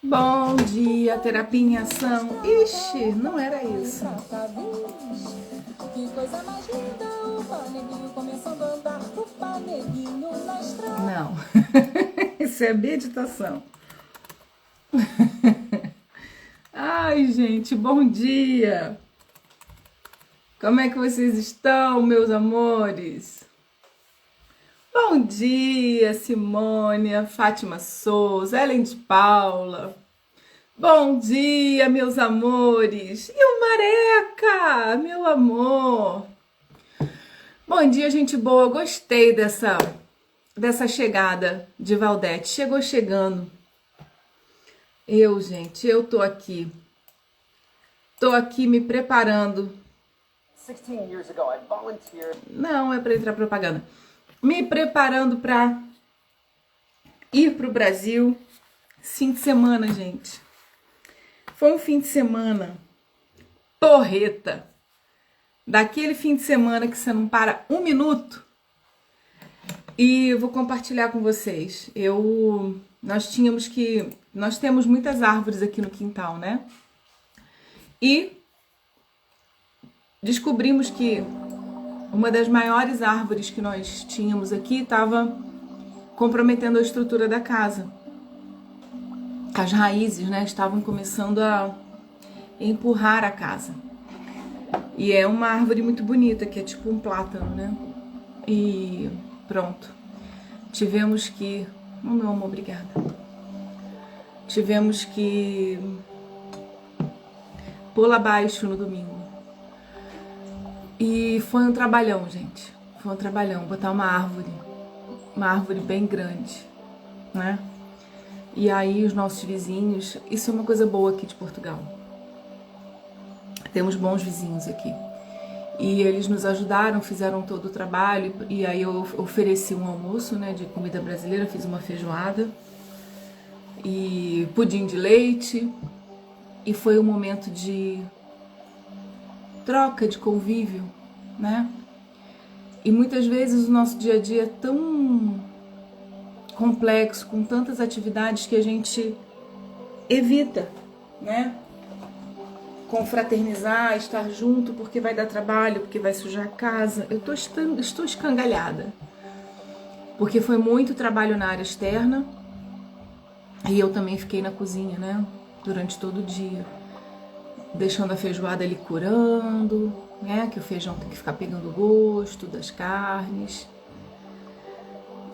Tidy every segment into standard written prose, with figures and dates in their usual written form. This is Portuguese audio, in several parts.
Bom dia, terapia em ação. Ixi, não era isso. Que coisa mais linda, o paneguinho começando a andar, o paneguinho na estrada. Não, isso é meditação. Ai, gente, bom dia. Como é que vocês estão, meus amores? Bom dia, Simônia, Fátima Souza, Ellen de Paula. Bom dia, meus amores. E o Mareca, meu amor. Bom dia, gente boa. Gostei dessa chegada de Valdete. Chegou chegando. Eu tô aqui. Tô aqui me preparando. 16 years ago, I volunteered. Não, é para entrar propaganda. Me preparando para ir pro Brasil. Fim de semana, gente. Foi um fim de semana porreta. Daquele fim de semana que você não para um minuto. E eu vou compartilhar com vocês. Nós temos muitas árvores aqui no quintal, né? E descobrimos que uma das maiores árvores que nós tínhamos aqui estava comprometendo a estrutura da casa. As raízes, né, estavam começando a empurrar a casa. E é uma árvore muito bonita, que é tipo um plátano, né? E pronto. Tivemos que... Oh, meu amor, obrigada. Tivemos que pô-la abaixo no domingo. E foi um trabalhão, gente. Foi um trabalhão botar uma árvore bem grande, né? E aí os nossos vizinhos... Isso é uma coisa boa aqui de Portugal. Temos bons vizinhos aqui. E eles nos ajudaram, fizeram todo o trabalho. E aí eu ofereci um almoço, né, de comida brasileira, fiz uma feijoada e pudim de leite. E foi um momento de troca, de convívio, né? E muitas vezes o nosso dia a dia é tão complexo, com tantas atividades que a gente evita, né? Confraternizar, estar junto porque vai dar trabalho, porque vai sujar a casa. Estou escangalhada. Porque foi muito trabalho na área externa e eu também fiquei na cozinha, né? Durante todo o dia. Deixando a feijoada ali curando, né? Que o feijão tem que ficar pegando o gosto das carnes.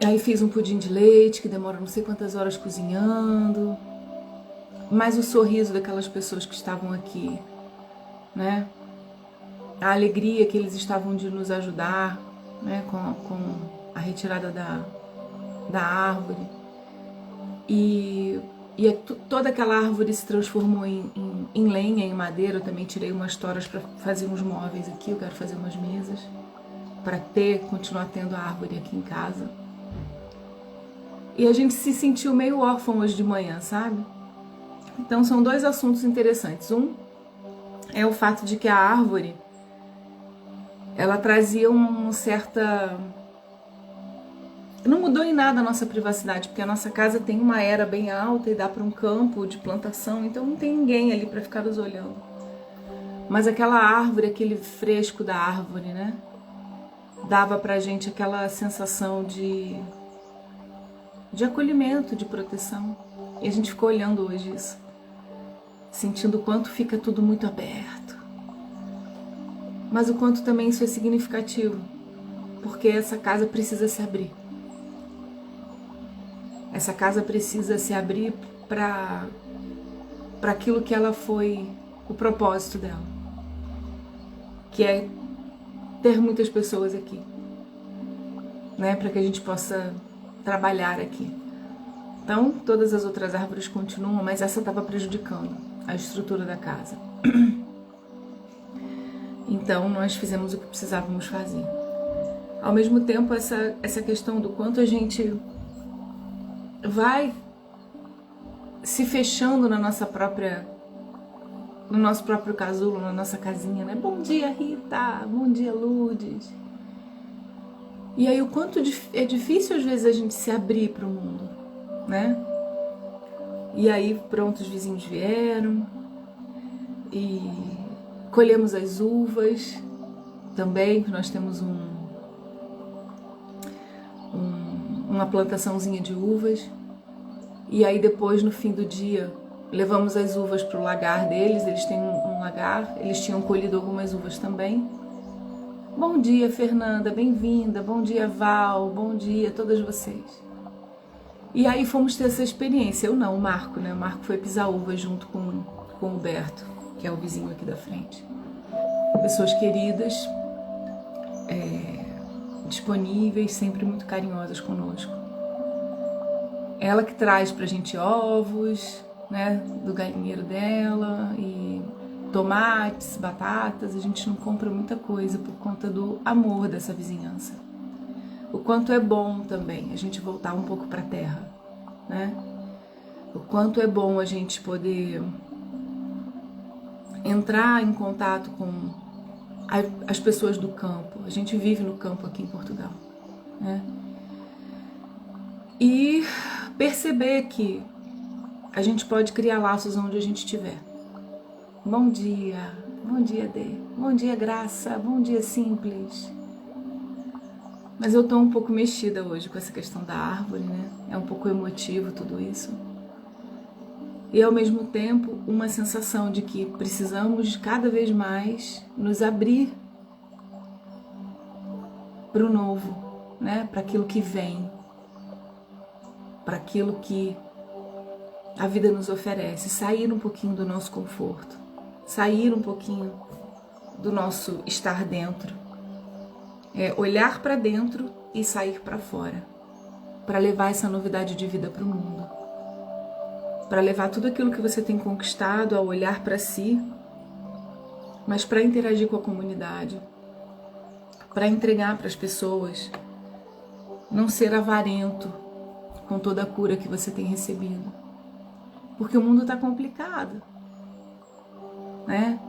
Aí fiz um pudim de leite que demora não sei quantas horas cozinhando. Mas o sorriso daquelas pessoas que estavam aqui, né? A alegria que eles estavam de nos ajudar, né? Com a retirada da árvore. E toda aquela árvore se transformou em lenha, em madeira. Eu também tirei umas toras para fazer uns móveis aqui. Eu quero fazer umas mesas para continuar tendo a árvore aqui em casa. E a gente se sentiu meio órfão hoje de manhã, sabe? Então são dois assuntos interessantes. Um é o fato de que a árvore, ela trazia uma certa... Não mudou em nada a nossa privacidade, porque a nossa casa tem uma era bem alta e dá para um campo de plantação, então não tem ninguém ali para ficar nos olhando. Mas aquela árvore, aquele fresco da árvore, né? Dava pra gente aquela sensação de acolhimento, de proteção. E a gente ficou olhando hoje isso. Sentindo o quanto fica tudo muito aberto. Mas o quanto também isso é significativo. Porque essa casa precisa se abrir. Essa casa precisa se abrir para aquilo que ela foi, o propósito dela. Que é ter muitas pessoas aqui. Né? Para que a gente possa trabalhar aqui. Então, todas as outras árvores continuam, mas essa estava prejudicando a estrutura da casa. Então, nós fizemos o que precisávamos fazer. Ao mesmo tempo, essa questão do quanto a gente vai se fechando no nosso próprio casulo, na nossa casinha, né? Bom dia, Rita! Bom dia, Lourdes! E aí, o quanto é difícil, às vezes, a gente se abrir para o mundo, né? E aí, pronto, os vizinhos vieram e colhemos as uvas também, nós temos uma plantaçãozinha de uvas. E aí depois, no fim do dia, levamos as uvas para o lagar deles, eles têm um lagar, eles tinham colhido algumas uvas também. Bom dia, Fernanda, bem-vinda, bom dia, Val, bom dia a todas vocês. E aí fomos ter essa experiência, eu não, o Marco, né? O Marco foi pisar uvas junto com o Berto, que é o vizinho aqui da frente. Pessoas queridas, disponíveis, sempre muito carinhosas conosco. Ela que traz pra gente ovos, né, do galinheiro dela, e tomates, batatas. A gente não compra muita coisa por conta do amor dessa vizinhança. O quanto é bom também a gente voltar um pouco pra terra, né? O quanto é bom a gente poder entrar em contato com as pessoas do campo. A gente vive no campo aqui em Portugal, né? E perceber que a gente pode criar laços onde a gente estiver. Bom dia, Dê, bom dia, Graça, bom dia, Simples. Mas eu tô um pouco mexida hoje com essa questão da árvore, né? É um pouco emotivo tudo isso. E ao mesmo tempo uma sensação de que precisamos cada vez mais nos abrir para o novo, né? Para aquilo que vem, para aquilo que a vida nos oferece, sair um pouquinho do nosso conforto, sair um pouquinho do nosso estar dentro, olhar para dentro e sair para fora, para levar essa novidade de vida para o mundo, para levar tudo aquilo que você tem conquistado a olhar para si, mas para interagir com a comunidade, para entregar para as pessoas, não ser avarento com toda a cura que você tem recebido, porque o mundo está complicado, né?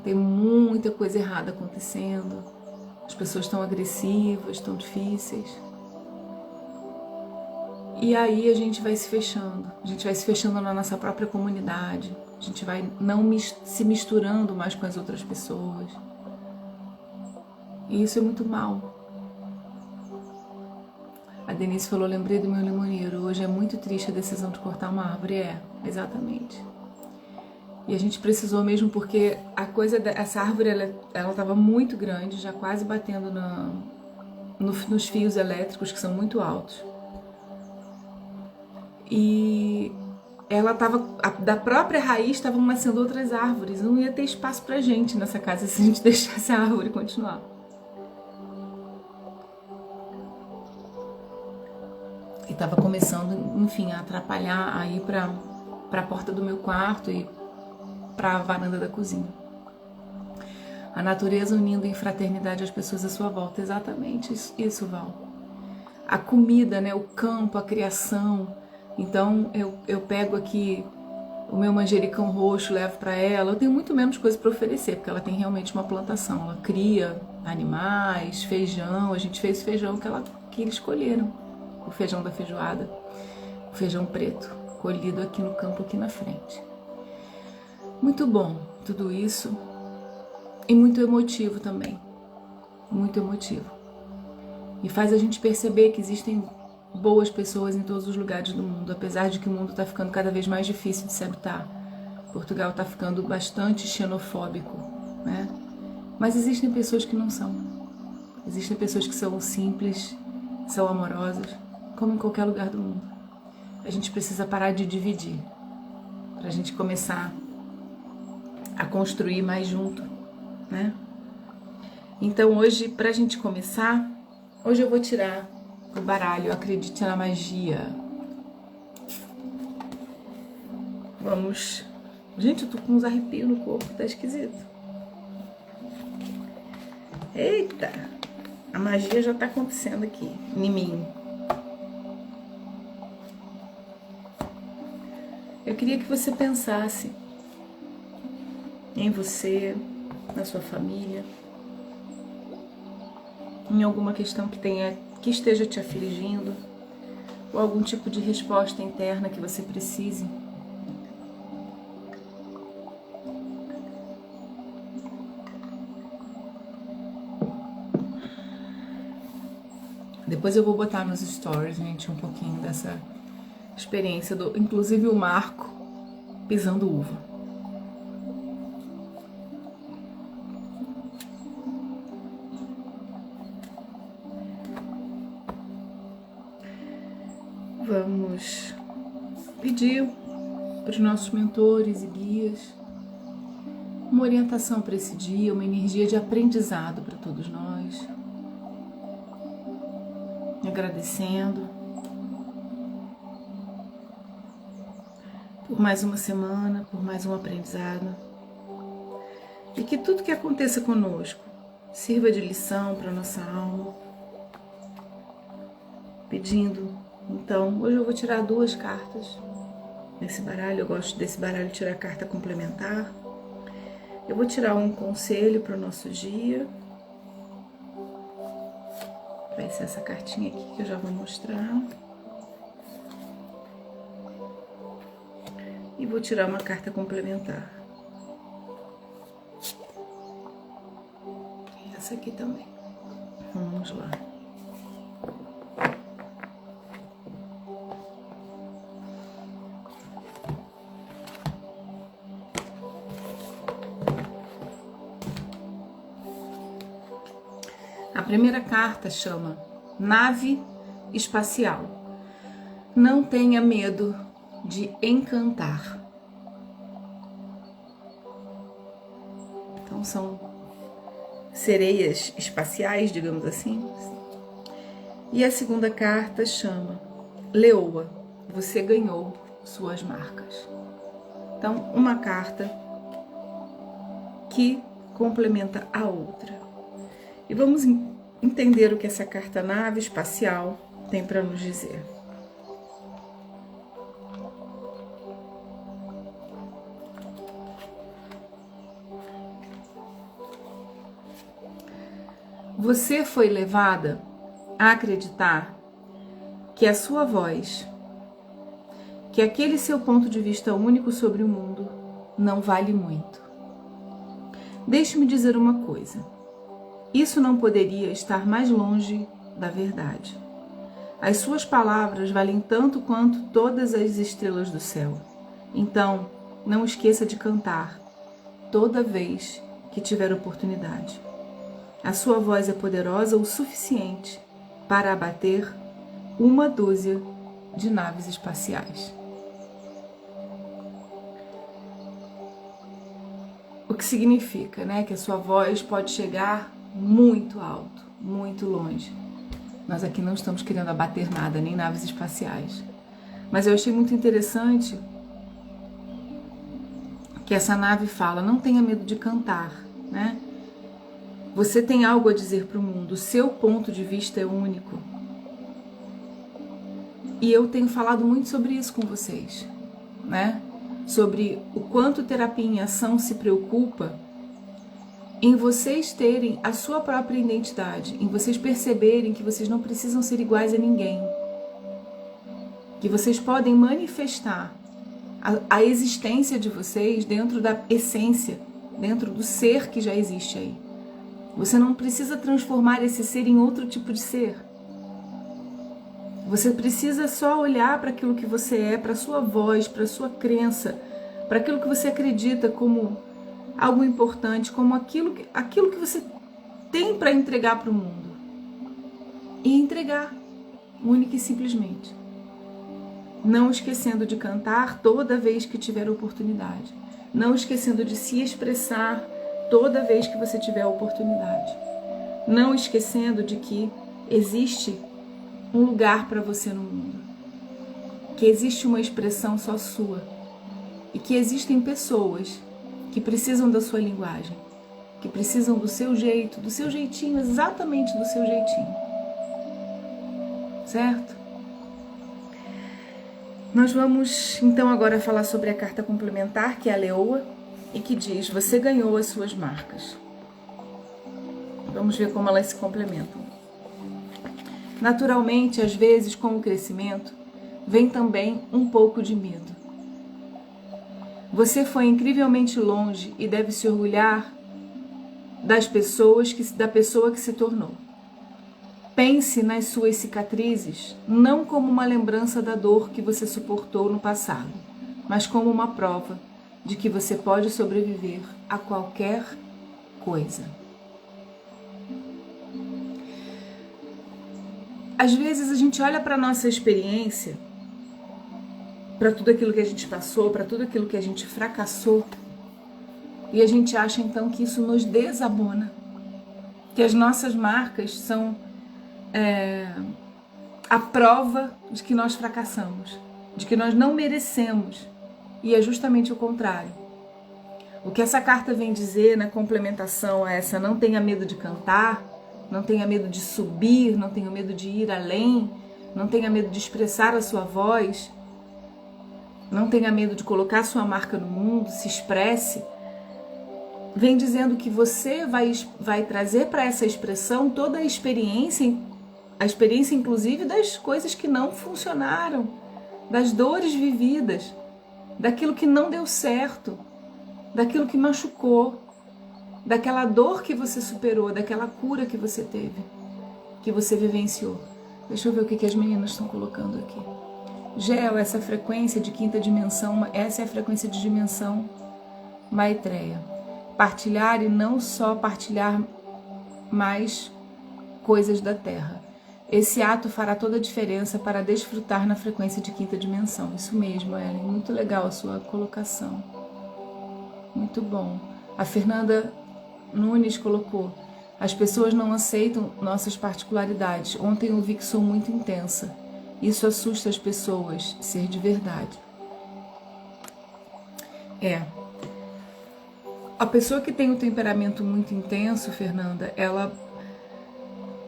Tem muita coisa errada acontecendo, as pessoas estão agressivas, estão difíceis. E aí a gente vai se fechando na nossa própria comunidade, a gente vai não se misturando mais com as outras pessoas. E isso é muito mal. A Denise falou, lembrei do meu limoeiro, hoje é muito triste a decisão de cortar uma árvore. Exatamente. E a gente precisou mesmo porque essa árvore, ela estava muito grande, já quase batendo nos fios elétricos, que são muito altos. E ela estava, da própria raiz, estavam nascendo outras árvores. Não ia ter espaço pra gente nessa casa se a gente deixasse a árvore continuar. E estava começando, enfim, a atrapalhar, a ir para a porta do meu quarto e para a varanda da cozinha. A natureza unindo em fraternidade as pessoas à sua volta. Exatamente isso, Val. A comida, né, o campo, a criação. Então eu pego aqui o meu manjericão roxo, levo para ela. Eu tenho muito menos coisa para oferecer, porque ela tem realmente uma plantação. Ela cria animais, feijão. A gente fez feijão que eles colheram. O feijão da feijoada, o feijão preto, colhido aqui no campo, aqui na frente. Muito bom tudo isso e muito emotivo também, muito emotivo. E faz a gente perceber que existem boas pessoas em todos os lugares do mundo, apesar de que o mundo está ficando cada vez mais difícil de se habitar. Portugal está ficando bastante xenofóbico, né? Mas existem pessoas que não são. Existem pessoas que são simples, são amorosas, como em qualquer lugar do mundo. A gente precisa parar de dividir, para a gente começar a construir mais junto, né? Então hoje, pra gente começar, hoje eu vou tirar o baralho Acredite na Magia. Vamos... Gente, eu tô com uns arrepios no corpo, tá esquisito. Eita! A magia já tá acontecendo aqui, em mim. Eu queria que você pensasse em você, na sua família, em alguma questão que esteja te afligindo, ou algum tipo de resposta interna que você precise. Depois eu vou botar nos stories, gente, um pouquinho dessa experiência, inclusive o Marco pisando uva. Vamos pedir para os nossos mentores e guias uma orientação para esse dia, uma energia de aprendizado para todos nós. Agradecendo por mais uma semana, por mais um aprendizado. E que tudo que aconteça conosco sirva de lição para nossa alma. Pedindo, então, hoje eu vou tirar 2 cartas nesse baralho. Eu gosto desse baralho tirar carta complementar. Eu vou tirar um conselho para o nosso dia. Vai ser essa cartinha aqui que eu já vou mostrar. E vou tirar uma carta complementar. E essa aqui também. Vamos lá. A primeira carta chama Nave Espacial. Não tenha medo de encantar. Então são sereias espaciais, digamos assim. E a segunda carta chama Leoa. Você ganhou suas marcas. Então, uma carta que complementa a outra. E vamos entender o que essa carta nave espacial tem para nos dizer. Você foi levada a acreditar que a sua voz, que aquele seu ponto de vista único sobre o mundo, não vale muito. Deixe-me dizer uma coisa. Isso não poderia estar mais longe da verdade. As suas palavras valem tanto quanto todas as estrelas do céu. Então, não esqueça de cantar toda vez que tiver oportunidade. A sua voz é poderosa o suficiente para abater 1 de naves espaciais. O que significa, né, que a sua voz pode chegar muito alto, muito longe. Nós aqui não estamos querendo abater nada, nem naves espaciais. Mas eu achei muito interessante que essa nave fala, não tenha medo de cantar, né? Você tem algo a dizer para o mundo, o seu ponto de vista é único. E eu tenho falado muito sobre isso com vocês, né? Sobre o quanto Terapia em Ação se preocupa em vocês terem a sua própria identidade, em vocês perceberem que vocês não precisam ser iguais a ninguém, que vocês podem manifestar a existência de vocês dentro da essência, dentro do ser que já existe aí. Você não precisa transformar esse ser em outro tipo de ser. Você precisa só olhar para aquilo que você é, para a sua voz, para a sua crença, para aquilo que você acredita como algo importante, como aquilo que você tem para entregar para o mundo. E entregar, única e simplesmente. Não esquecendo de cantar toda vez que tiver oportunidade. Não esquecendo de se expressar toda vez que você tiver oportunidade. Não esquecendo de que existe um lugar para você no mundo. Que existe uma expressão só sua. E que existem pessoas que precisam da sua linguagem, que precisam do seu jeito, do seu jeitinho, exatamente do seu jeitinho. Certo? Nós vamos então agora falar sobre a carta complementar, que é a Leoa, e que diz, você ganhou as suas marcas. Vamos ver como elas se complementam. Naturalmente, às vezes, com o crescimento, vem também um pouco de medo. Você foi incrivelmente longe e deve se orgulhar da pessoa que se tornou. Pense nas suas cicatrizes não como uma lembrança da dor que você suportou no passado, mas como uma prova de que você pode sobreviver a qualquer coisa. Às vezes a gente olha para a nossa experiência, para tudo aquilo que a gente passou, para tudo aquilo que a gente fracassou, e a gente acha então que isso nos desabona, que as nossas marcas são a prova de que nós fracassamos, de que nós não merecemos, e é justamente o contrário. O que essa carta vem dizer na complementação a essa: não tenha medo de cantar, não tenha medo de subir, não tenha medo de ir além, não tenha medo de expressar a sua voz, não tenha medo de colocar sua marca no mundo, se expresse. Vem dizendo que você vai trazer para essa expressão toda a experiência inclusive das coisas que não funcionaram, das dores vividas, daquilo que não deu certo, daquilo que machucou, daquela dor que você superou, daquela cura que você teve, que você vivenciou. Deixa eu ver o que as meninas estão colocando aqui. Gel, essa frequência de quinta dimensão, essa é a frequência de dimensão Maitreya. Partilhar e não só partilhar mais coisas da Terra. Esse ato fará toda a diferença para desfrutar na frequência de quinta dimensão. Isso mesmo, Ellen. Muito legal a sua colocação. Muito bom. A Fernanda Nunes colocou: as pessoas não aceitam nossas particularidades. Ontem eu vi que sou muito intensa. Isso assusta as pessoas, ser de verdade. A pessoa que tem um temperamento muito intenso, Fernanda, ela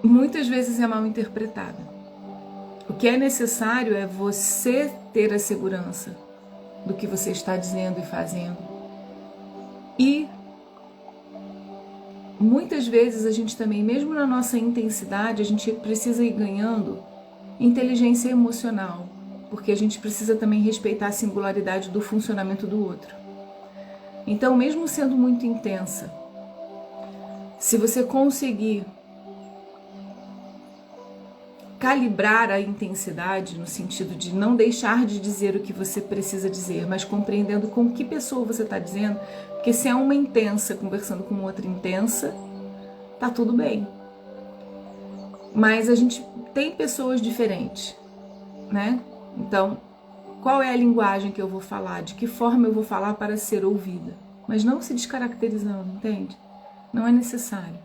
muitas vezes é mal interpretada. O que é necessário é você ter a segurança do que você está dizendo e fazendo. E muitas vezes a gente também, mesmo na nossa intensidade, a gente precisa ir ganhando inteligência emocional, porque a gente precisa também respeitar a singularidade do funcionamento do outro. Então, mesmo sendo muito intensa, se você conseguir calibrar a intensidade no sentido de não deixar de dizer o que você precisa dizer, mas compreendendo com que pessoa você está dizendo, porque se é uma intensa conversando com outra intensa, tá tudo bem. Mas a gente tem pessoas diferentes, né? Então, qual é a linguagem que eu vou falar? De que forma eu vou falar para ser ouvida? Mas não se descaracterizando, entende? Não é necessário.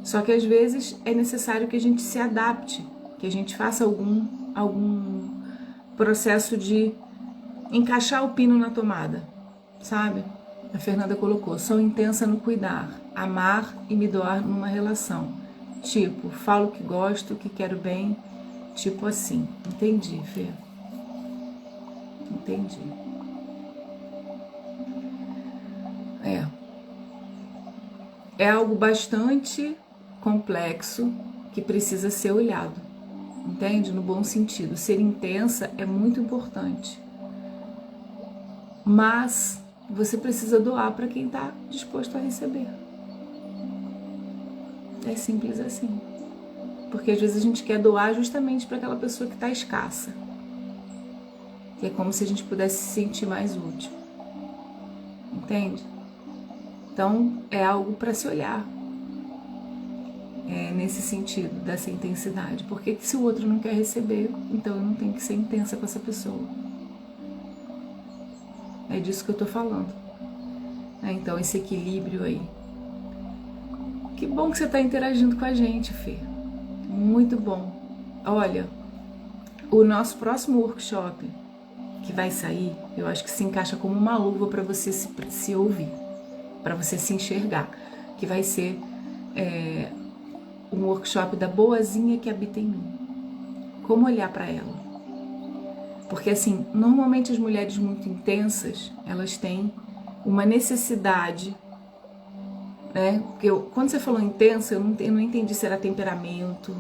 Só que às vezes é necessário que a gente se adapte, que a gente faça algum processo de encaixar o pino na tomada, sabe? A Fernanda colocou: sou intensa no cuidar, amar e me doar numa relação. Tipo, falo que gosto, que quero bem, tipo assim. Entendi, Fê. Entendi. É algo bastante complexo que precisa ser olhado, entende? No bom sentido. Ser intensa é muito importante, mas você precisa doar para quem está disposto a receber. É simples assim. Porque às vezes a gente quer doar justamente para aquela pessoa que está escassa, que é como se a gente pudesse se sentir mais útil, entende? Então é algo para se olhar. Nesse sentido, dessa intensidade. Porque se o outro não quer receber, então eu não tenho que ser intensa com essa pessoa. É disso que eu tô falando. Então, esse equilíbrio aí. Que bom que você tá interagindo com a gente, Fê. Muito bom. Olha, o nosso próximo workshop que vai sair, eu acho que se encaixa como uma luva para você se ouvir, para você se enxergar, que vai ser um workshop da boazinha que habita em mim. Como olhar para ela? Porque assim, normalmente as mulheres muito intensas, elas têm uma necessidade, né? Porque quando você falou intensa, eu não entendi se era temperamento,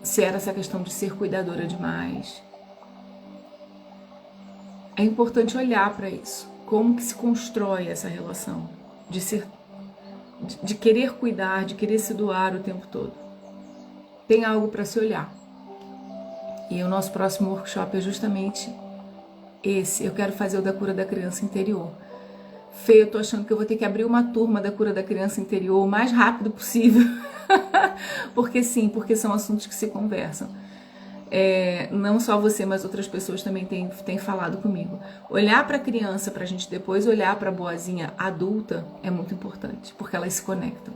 se era essa questão de ser cuidadora demais. é importante olhar para isso. Como que se constrói essa relação de querer cuidar, de querer se doar o tempo todo. Tem algo para se olhar. E o nosso próximo workshop é justamente esse. Eu quero fazer o da cura da criança interior. Fê, eu tô achando que eu vou ter que abrir uma turma da cura da criança interior o mais rápido possível. Porque sim, porque são assuntos que se conversam. Não só você, mas outras pessoas também têm falado comigo. Olhar para a criança, para a gente depois olhar para a boazinha adulta, é muito importante, porque elas se conectam.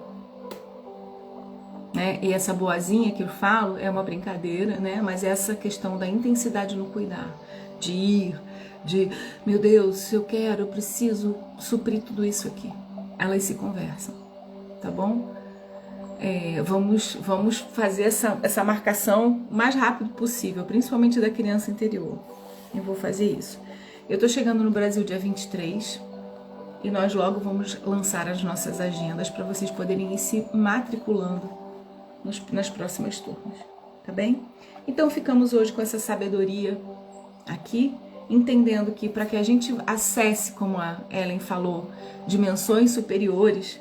Né? E essa boazinha que eu falo é uma brincadeira, né? Mas essa questão da intensidade no cuidar, de ir, meu Deus, eu quero, eu preciso suprir tudo isso aqui. Elas se conversam, tá bom? Vamos fazer essa marcação o mais rápido possível, principalmente da criança interior. Eu vou fazer isso. Eu tô chegando no Brasil dia 23 e nós logo vamos lançar as nossas agendas para vocês poderem ir se matriculando nas próximas turmas, tá bem? Então ficamos hoje com essa sabedoria aqui, entendendo que para que a gente acesse, como a Ellen falou, dimensões superiores,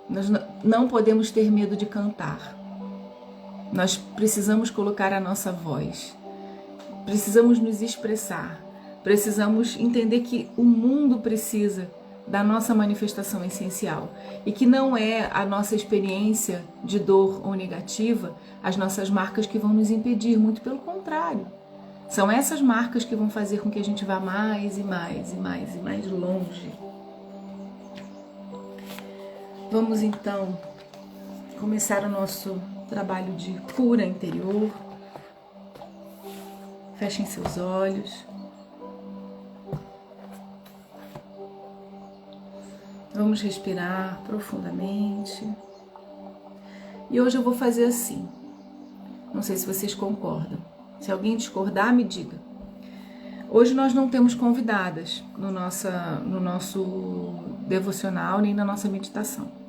nós não podemos ter medo de cantar. Nós precisamos colocar a nossa voz, precisamos nos expressar, precisamos entender que o mundo precisa da nossa manifestação essencial e que não é a nossa experiência de dor ou negativa as nossas marcas que vão nos impedir, muito pelo contrário. São essas marcas que vão fazer com que a gente vá mais e mais e mais e mais longe. Vamos então começar o nosso trabalho de cura interior. Fechem seus olhos. Vamos respirar profundamente. E hoje eu vou fazer assim. Não sei se vocês concordam. Se alguém discordar, me diga. Hoje nós não temos convidadas no nosso devocional nem na nossa meditação.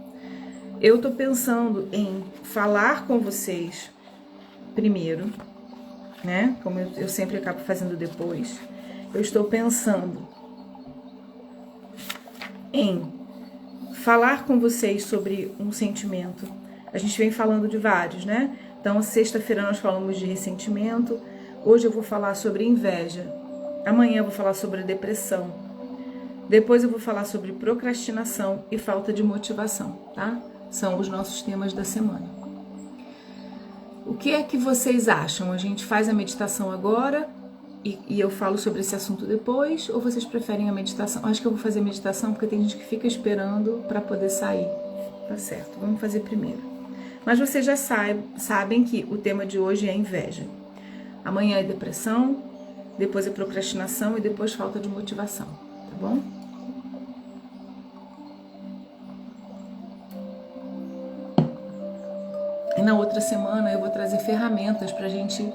Eu tô pensando em falar com vocês primeiro, né? Como eu sempre acabo fazendo depois. Eu estou pensando em falar com vocês sobre um sentimento. A gente vem falando de vários, né? Então, sexta-feira nós falamos de ressentimento. Hoje eu vou falar sobre inveja. Amanhã eu vou falar sobre depressão. Depois eu vou falar sobre procrastinação e falta de motivação, tá? São os nossos temas da semana. O que é que vocês acham? A gente faz a meditação agora e eu falo sobre esse assunto depois? Ou vocês preferem a meditação? Acho que eu vou fazer a meditação porque tem gente que fica esperando para poder sair. Tá certo, vamos fazer primeiro. Mas vocês já sabem que o tema de hoje é inveja. Amanhã é depressão, depois é procrastinação e depois falta de motivação, tá bom? E na outra semana eu vou trazer ferramentas pra gente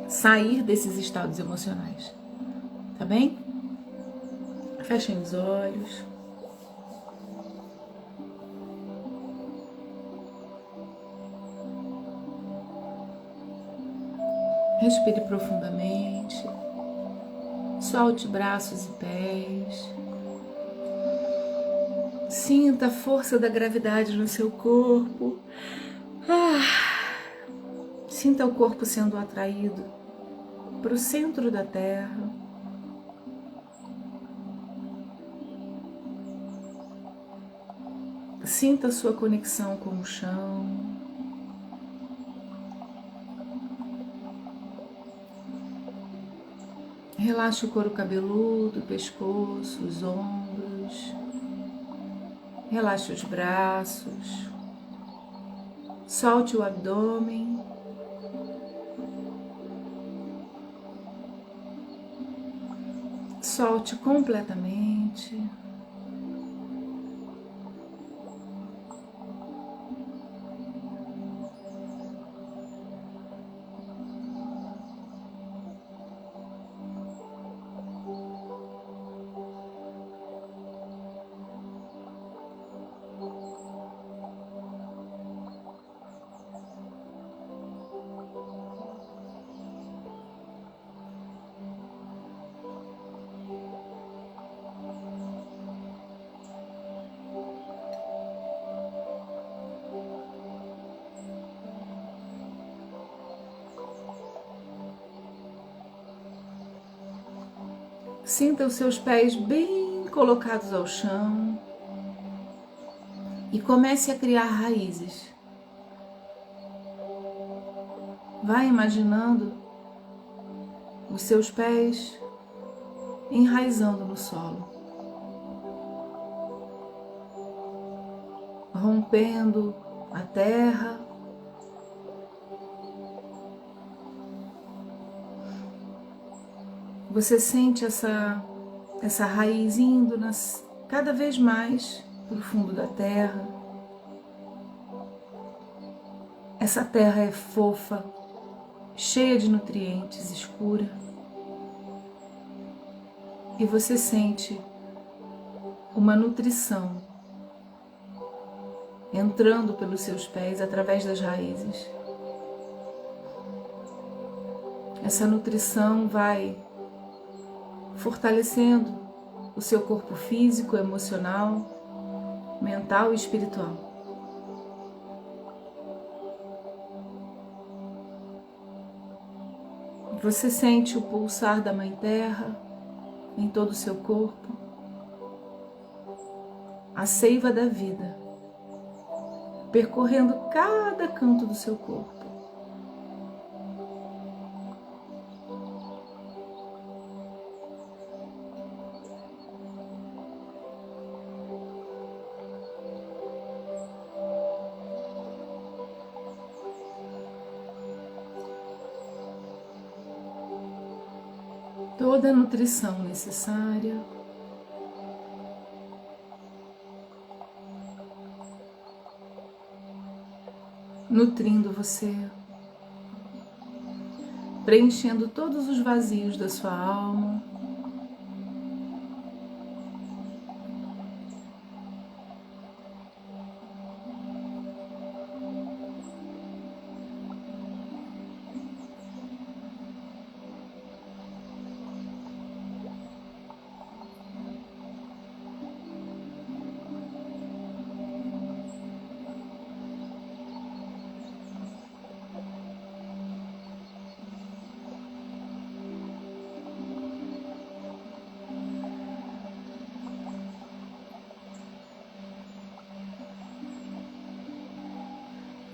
sair desses estados emocionais, tá bem? Fechem os olhos. Respire profundamente. Solte braços e pés. Sinta a força da gravidade no seu corpo. Sinta o corpo sendo atraído para o centro da Terra. Sinta a sua conexão com o chão. Relaxe o couro cabeludo, o pescoço, os ombros. Relaxe os braços. Solte o abdômen. Solte completamente. Sinta os seus pés bem colocados ao chão e comece a criar raízes. Vai imaginando os seus pés enraizando no solo, rompendo a terra. Você sente essa raiz indo cada vez mais para o fundo da terra. Essa terra é fofa, cheia de nutrientes, escura. E você sente uma nutrição entrando pelos seus pés através das raízes. Essa nutrição vai fortalecendo o seu corpo físico, emocional, mental e espiritual. Você sente o pulsar da Mãe Terra em todo o seu corpo, a seiva da vida, percorrendo cada canto do seu corpo. Toda a nutrição necessária nutrindo você, preenchendo todos os vazios da sua alma.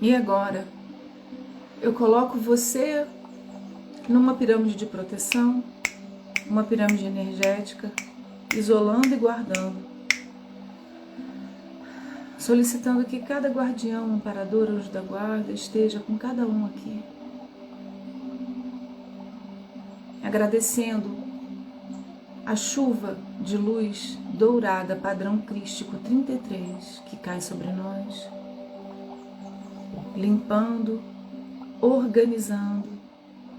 E agora, eu coloco você numa pirâmide de proteção, uma pirâmide energética, isolando e guardando, solicitando que cada guardião, amparador, anjo da guarda esteja com cada um aqui, agradecendo a chuva de luz dourada padrão crístico 33 que cai sobre nós, limpando, organizando,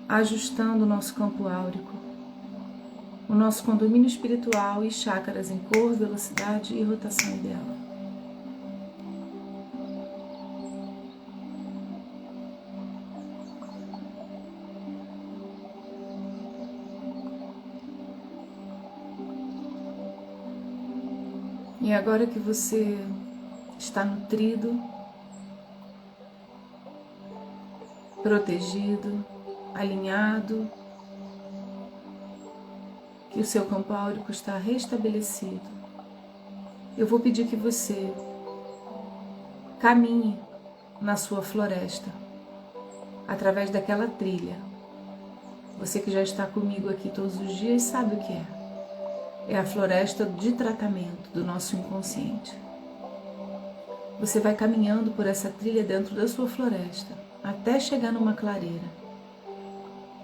ajustando o nosso campo áurico, o nosso condomínio espiritual e chácaras em cor, velocidade e rotação ideal. E agora que você está nutrido, protegido, alinhado, que o seu campo áurico está restabelecido, eu vou pedir que você caminhe na sua floresta, através daquela trilha. Você que já está comigo aqui todos os dias sabe o que é. É a floresta de tratamento do nosso inconsciente. Você vai caminhando por essa trilha dentro da sua floresta, até chegar numa clareira.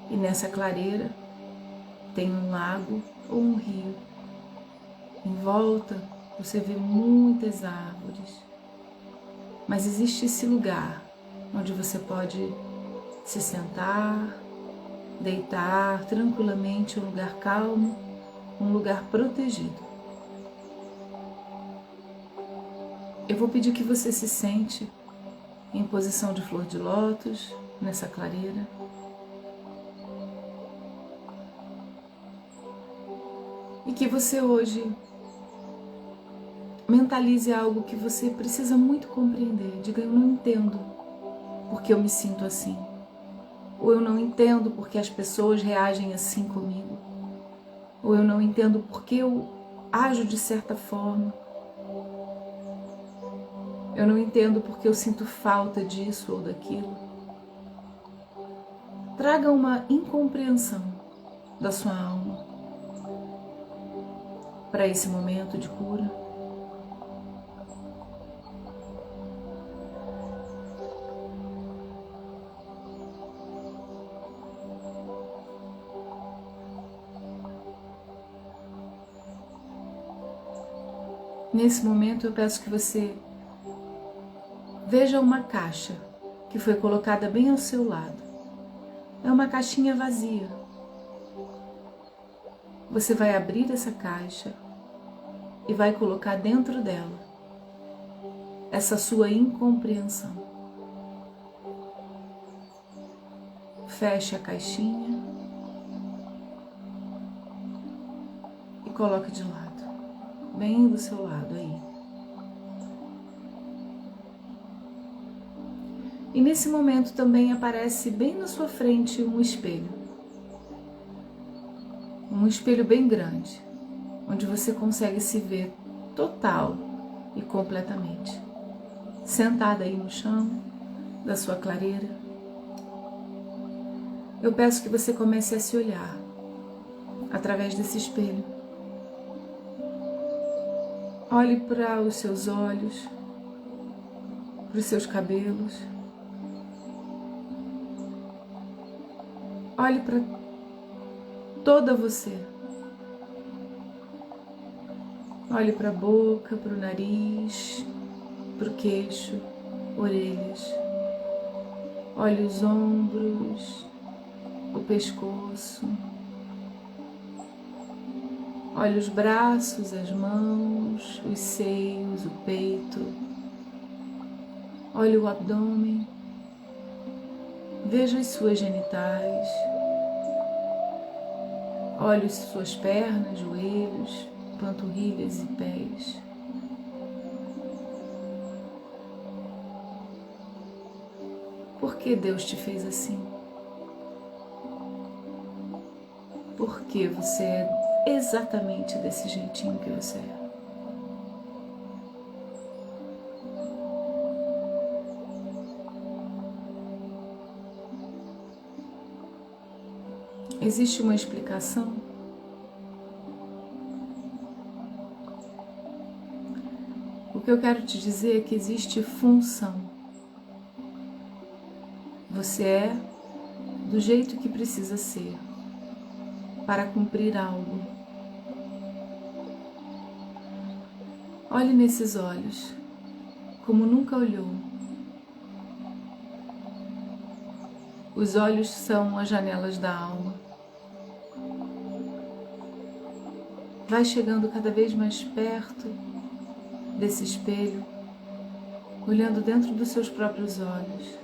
E nessa clareira tem um lago ou um rio. Em volta você vê muitas árvores. Mas existe esse lugar onde você pode se sentar, deitar tranquilamente, um lugar calmo, um lugar protegido. Eu vou pedir que você se sente em posição de flor de lótus, nessa clareira. E que você hoje mentalize algo que você precisa muito compreender. Diga: eu não entendo porque eu me sinto assim. Ou eu não entendo porque as pessoas reagem assim comigo. ou eu não entendo porque eu ajo de certa forma. Eu não entendo porque eu sinto falta disso ou daquilo. Traga uma incompreensão da sua alma para esse momento de cura. Nesse momento eu peço que você veja uma caixa que foi colocada bem ao seu lado. É uma caixinha vazia. Você vai abrir essa caixa e vai colocar dentro dela essa sua incompreensão. Feche a caixinha e coloque de lado, bem do seu lado aí. E nesse momento também aparece bem na sua frente um espelho. Um espelho bem grande, onde você consegue se ver total e completamente. Sentada aí no chão da sua clareira, eu peço que você comece a se olhar através desse espelho. Olhe para os seus olhos, para os seus cabelos. Olhe para toda você. Olhe para a boca, para o nariz, para o queixo, orelhas. Olhe os ombros, o pescoço. Olhe os braços, as mãos, os seios, o peito. Olhe o abdômen. Veja as suas genitais. Olhe as suas pernas, joelhos, panturrilhas e pés. Por que Deus te fez assim? Por que você é exatamente desse jeitinho que você é? Existe uma explicação? O que eu quero te dizer é que existe função. Você é do jeito que precisa ser para cumprir algo. Olhe nesses olhos, como nunca olhou. Os olhos são as janelas da alma. Vai chegando cada vez mais perto desse espelho, olhando dentro dos seus próprios olhos.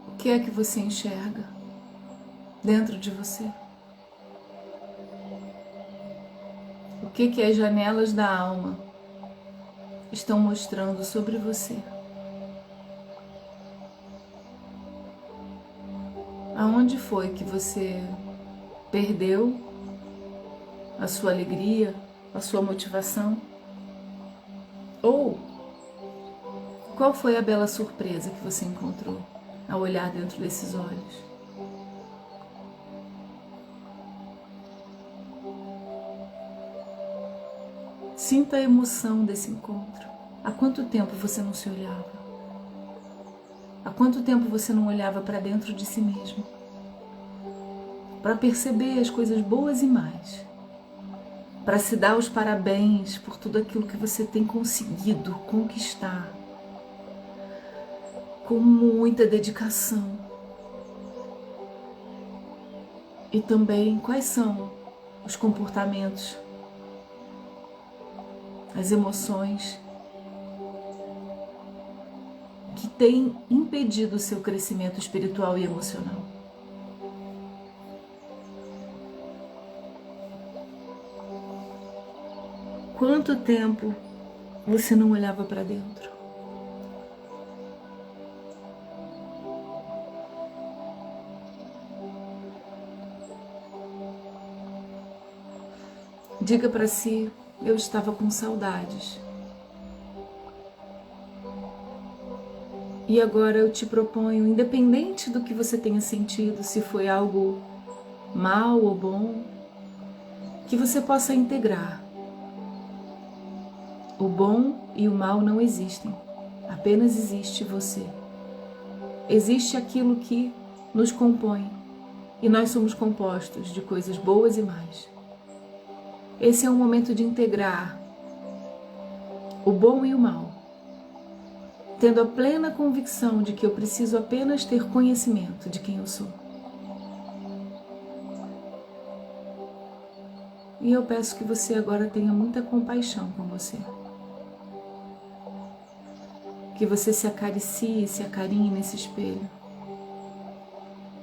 O que é que você enxerga dentro de você? O que as janelas da alma estão mostrando sobre você? Aonde foi que você perdeu a sua alegria, a sua motivação? Ou qual foi a bela surpresa que você encontrou ao olhar dentro desses olhos? Sinta a emoção desse encontro. Há quanto tempo você não se olhava? Há quanto tempo você não olhava para dentro de si mesmo? Para perceber as coisas boas e más para se dar os parabéns por tudo aquilo que você tem conseguido conquistar com muita dedicação. E também quais são os comportamentos, as emoções que têm impedido o seu crescimento espiritual e emocional. Quanto tempo você não olhava para dentro? Diga para si, eu estava com saudades. E agora eu te proponho, independente do que você tenha sentido, se foi algo mal ou bom, que você possa integrar. O bom e o mal não existem, apenas existe você. Existe aquilo que nos compõe e nós somos compostos de coisas boas e más. Esse é um momento de integrar o bom e o mal, tendo a plena convicção de que eu preciso apenas ter conhecimento de quem eu sou. E eu peço que você agora tenha muita compaixão com você. Que você se acaricie, se acarinhe nesse espelho.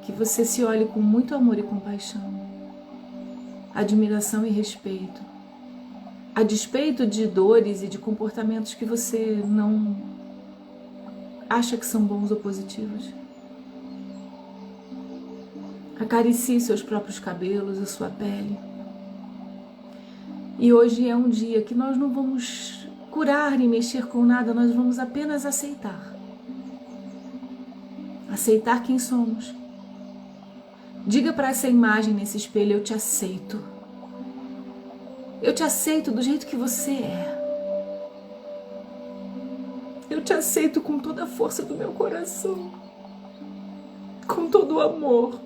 Que você se olhe com muito amor e compaixão, admiração e respeito, a despeito de dores e de comportamentos que você não acha que são bons ou positivos. Acaricie seus próprios cabelos, a sua pele. E hoje é um dia que nós não vamos curar nem mexer com nada, nós vamos apenas aceitar. Aceitar quem somos. Diga para essa imagem nesse espelho, eu te aceito. Eu te aceito do jeito que você é. Eu te aceito com toda a força do meu coração. Com todo o amor.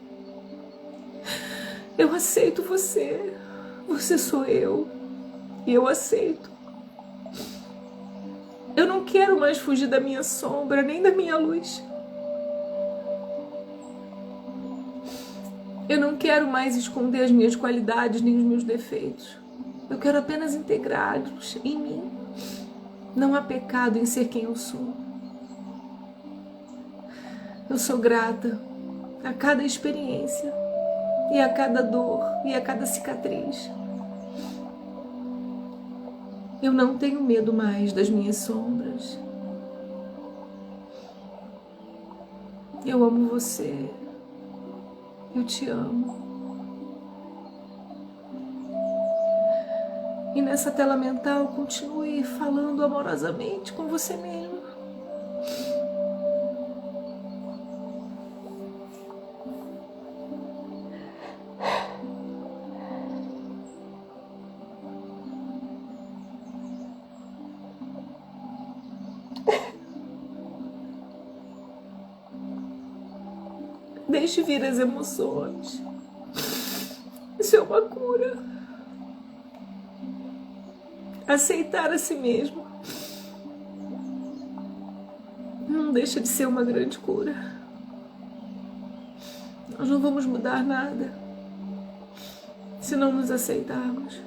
Eu aceito você. Você sou eu. E eu aceito. Eu não quero mais fugir da minha sombra, nem da minha luz. Eu não quero mais esconder as minhas qualidades, nem os meus defeitos. Eu quero apenas integrá-los em mim. Não há pecado em ser quem eu sou. Eu sou grata a cada experiência, e a cada dor, e a cada cicatriz. Eu não tenho medo mais das minhas sombras. Eu amo você. Eu te amo. E nessa tela mental, continue falando amorosamente com você mesmo. Deixe vir as emoções. Isso é uma cura. Aceitar a si mesmo não deixa de ser uma grande cura. Nós não vamos mudar nada se não nos aceitarmos.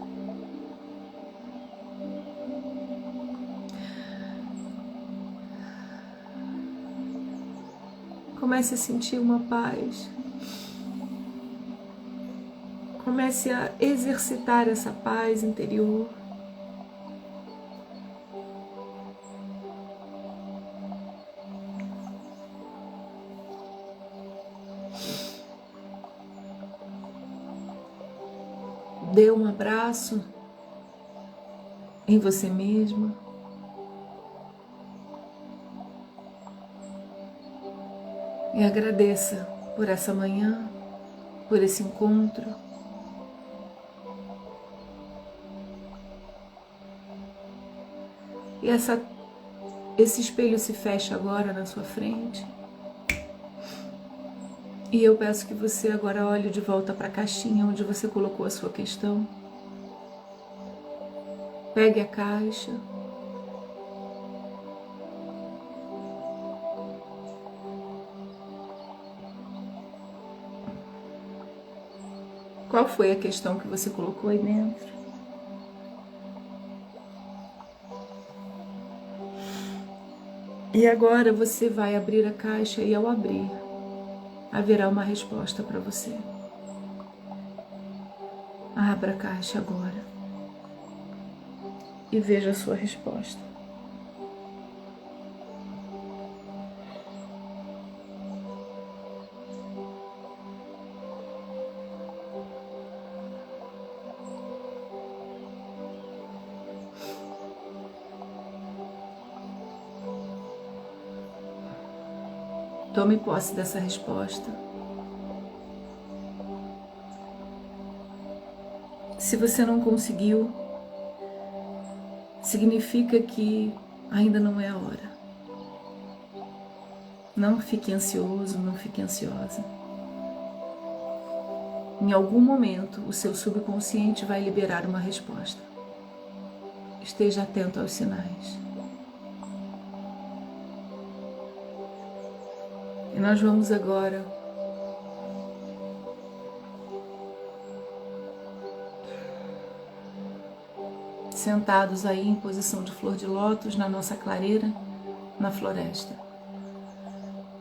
Comece a sentir uma paz. Comece a exercitar essa paz interior. Dê um abraço em você mesma. E agradeça por essa manhã, por esse encontro. E esse espelho se fecha agora na sua frente. E eu peço que você agora olhe de volta para a caixinha onde você colocou a sua questão. Pegue a caixa. Qual foi a questão que você colocou aí dentro? E agora você vai abrir a caixa e ao abrir, haverá uma resposta para você. Abra a caixa agora e veja a sua resposta. Tome posse dessa resposta. Se você não conseguiu, significa que ainda não é a hora. Não fique ansioso, não fique ansiosa. Em algum momento, o seu subconsciente vai liberar uma resposta. Esteja atento aos sinais. E nós vamos agora sentados aí em posição de flor de lótus na nossa clareira, na floresta.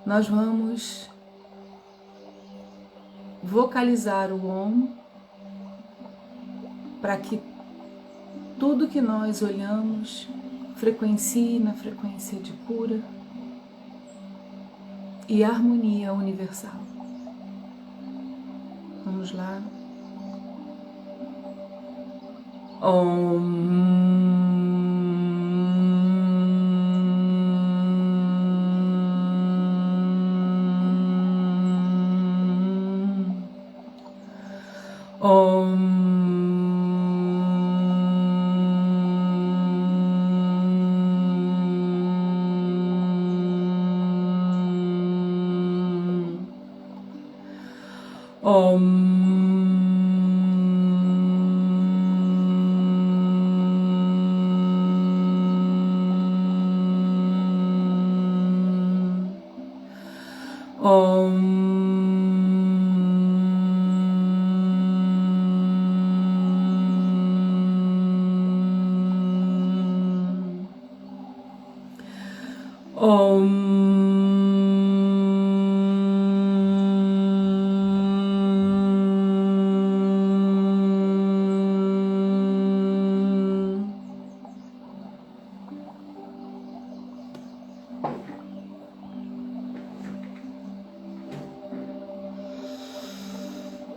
Nós vamos vocalizar o Om para que tudo que nós olhamos frequencie na frequência de cura e harmonia universal. Vamos lá.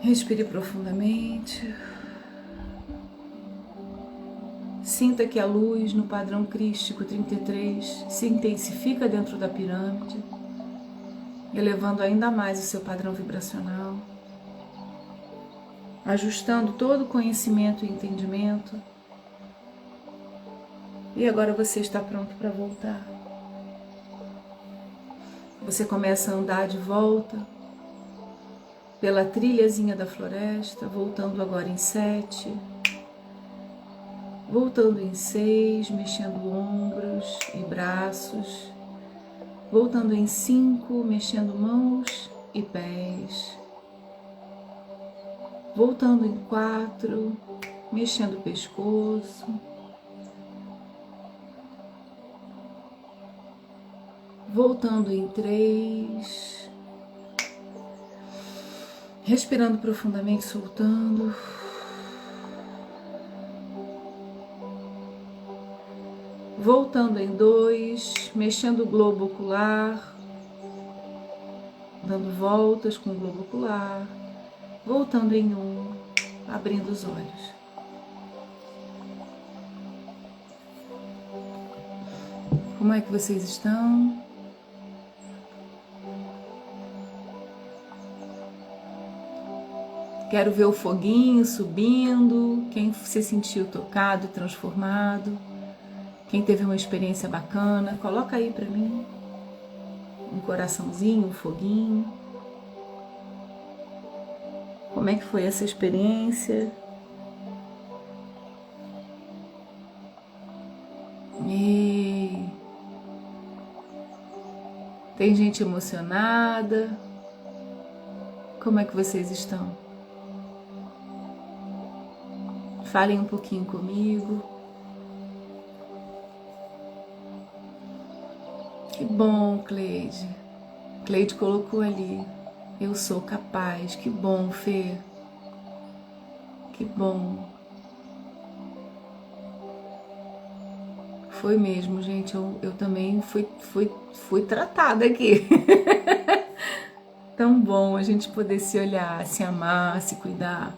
Respire profundamente. Sinta que a luz no padrão crístico 33 se intensifica dentro da pirâmide, elevando ainda mais o seu padrão vibracional, ajustando todo o conhecimento e entendimento. E agora você está pronto para voltar. Você começa a andar de volta pela trilhazinha da floresta, voltando agora em 7, voltando em 6, mexendo ombros e braços, voltando em 5, mexendo mãos e pés, voltando em 4, mexendo o pescoço, voltando em 3, respirando profundamente, soltando. Voltando em 2, mexendo o globo ocular, dando voltas com o globo ocular. Voltando em 1, abrindo os olhos. Como é que vocês estão? Quero ver o foguinho subindo, quem se sentiu tocado e transformado, quem teve uma experiência bacana, coloca aí pra mim um coraçãozinho, um foguinho. Como é que foi essa experiência? Tem gente emocionada. Como é que vocês estão? Falem um pouquinho comigo. Que bom, Cleide. Cleide colocou ali. Eu sou capaz. Que bom, Fê. Que bom. Foi mesmo, gente. Eu também fui tratada aqui. Tão bom a gente poder se olhar, se amar, se cuidar.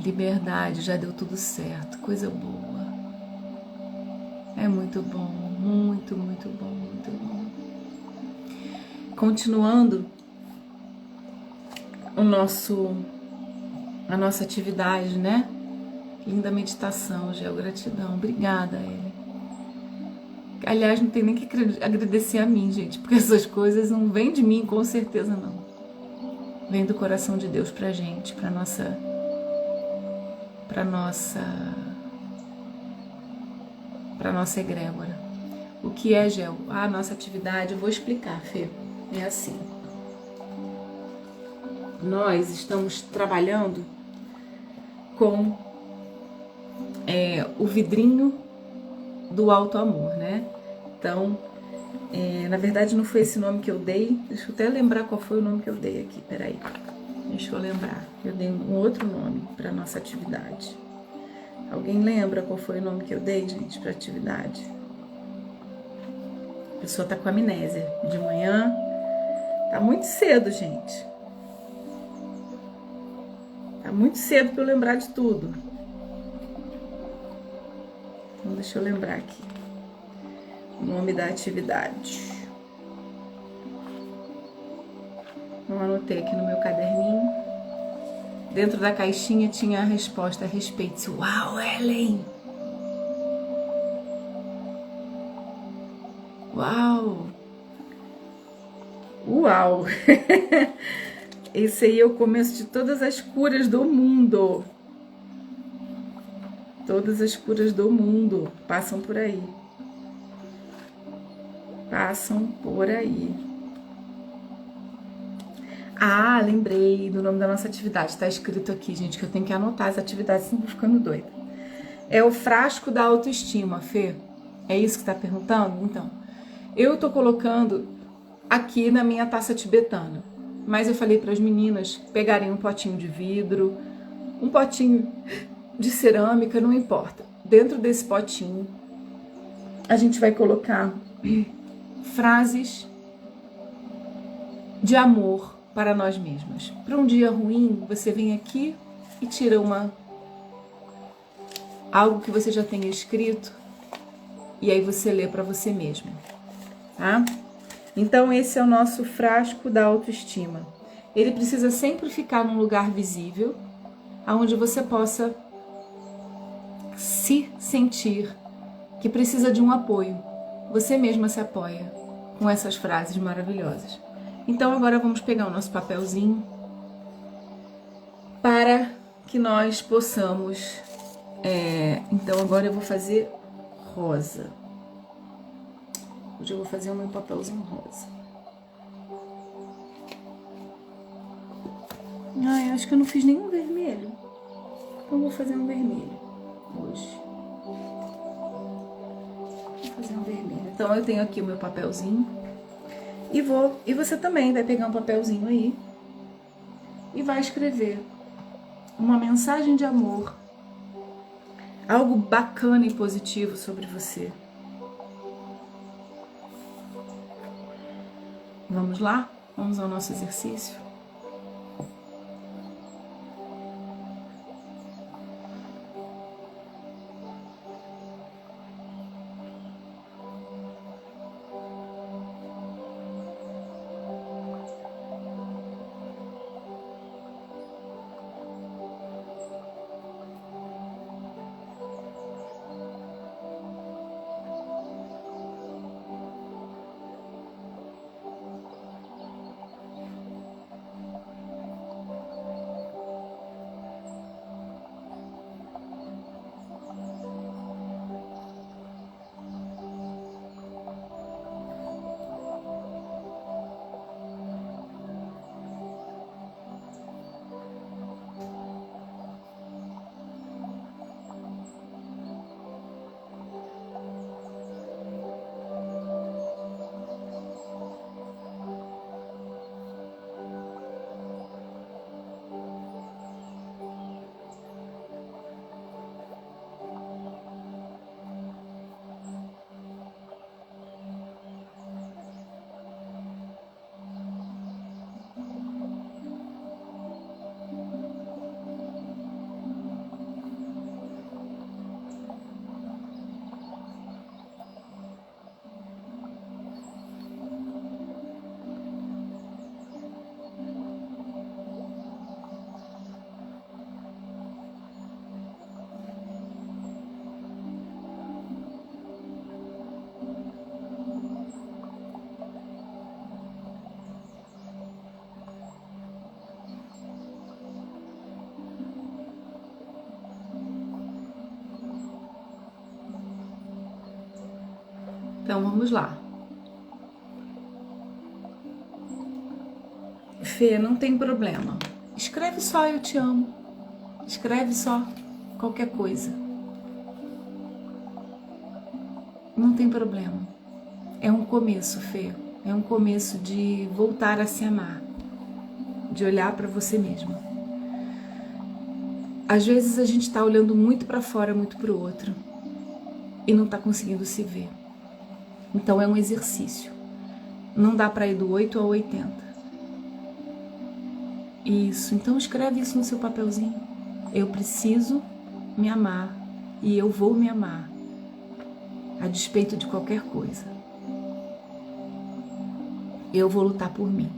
Liberdade, já deu tudo certo, coisa boa. É muito bom, muito, muito bom, muito bom. Continuando a nossa atividade, né? Linda meditação, geogratidão. Obrigada, Ellen. Aliás, não tem nem que agradecer a mim, gente, porque essas coisas não vêm de mim, com certeza não. Vem do coração de Deus pra gente, pra nossa egrégora. O que é gel? A nossa atividade, eu vou explicar, Fê. É assim. Nós estamos trabalhando com o vidrinho do alto amor, né? Então, na verdade não foi esse nome que eu dei. Deixa eu até lembrar qual foi o nome que eu dei aqui. Peraí. Deixa eu lembrar. Eu dei um outro nome para nossa atividade. Alguém lembra qual foi o nome que eu dei, gente, para atividade? A pessoa tá com amnésia. De manhã. Tá muito cedo, gente. Tá muito cedo para eu lembrar de tudo. Então, deixa eu lembrar aqui. O nome da atividade. Eu anotei aqui no meu caderninho. Dentro da caixinha tinha a resposta: respeite-se. Uau, Ellen! Uau! Uau! Esse aí é o começo de todas as curas do mundo. Todas as curas do mundo passam por aí. Passam por aí. Ah, lembrei do nome da nossa atividade. Tá escrito aqui, gente, que eu tenho que anotar as atividades, senão vou ficando doida. É o frasco da autoestima, Fê. É isso que tá perguntando? Então, eu tô colocando aqui na minha taça tibetana. Mas eu falei para as meninas pegarem um potinho de vidro, um potinho de cerâmica, não importa. Dentro desse potinho, a gente vai colocar frases de amor para nós mesmas. Para um dia ruim, você vem aqui e tira algo que você já tenha escrito e aí você lê para você mesma, tá? Então esse é o nosso frasco da autoestima. Ele precisa sempre ficar num lugar visível, aonde você possa se sentir que precisa de um apoio. Você mesma se apoia com essas frases maravilhosas. Então agora vamos pegar o nosso papelzinho para que nós possamos... Então agora eu vou fazer rosa. Hoje eu vou fazer o meu papelzinho rosa. Ai, acho que eu não fiz nenhum vermelho. Então vou fazer um vermelho hoje. Vou fazer um vermelho. Então eu tenho aqui o meu papelzinho. E você também vai pegar um papelzinho aí e vai escrever uma mensagem de amor, algo bacana e positivo sobre você. Vamos lá? Vamos ao nosso exercício? Então vamos lá. Fê, não tem problema. Escreve só eu te amo. Escreve só qualquer coisa. Não tem problema. É um começo, Fê. É um começo de voltar a se amar. De olhar para você mesma. Às vezes a gente tá olhando muito para fora, muito pro outro. E não tá conseguindo se ver. Então é um exercício. Não dá para ir do 8 ao 80. Isso, então escreve isso no seu papelzinho. Eu preciso me amar e eu vou me amar, a despeito de qualquer coisa. Eu vou lutar por mim,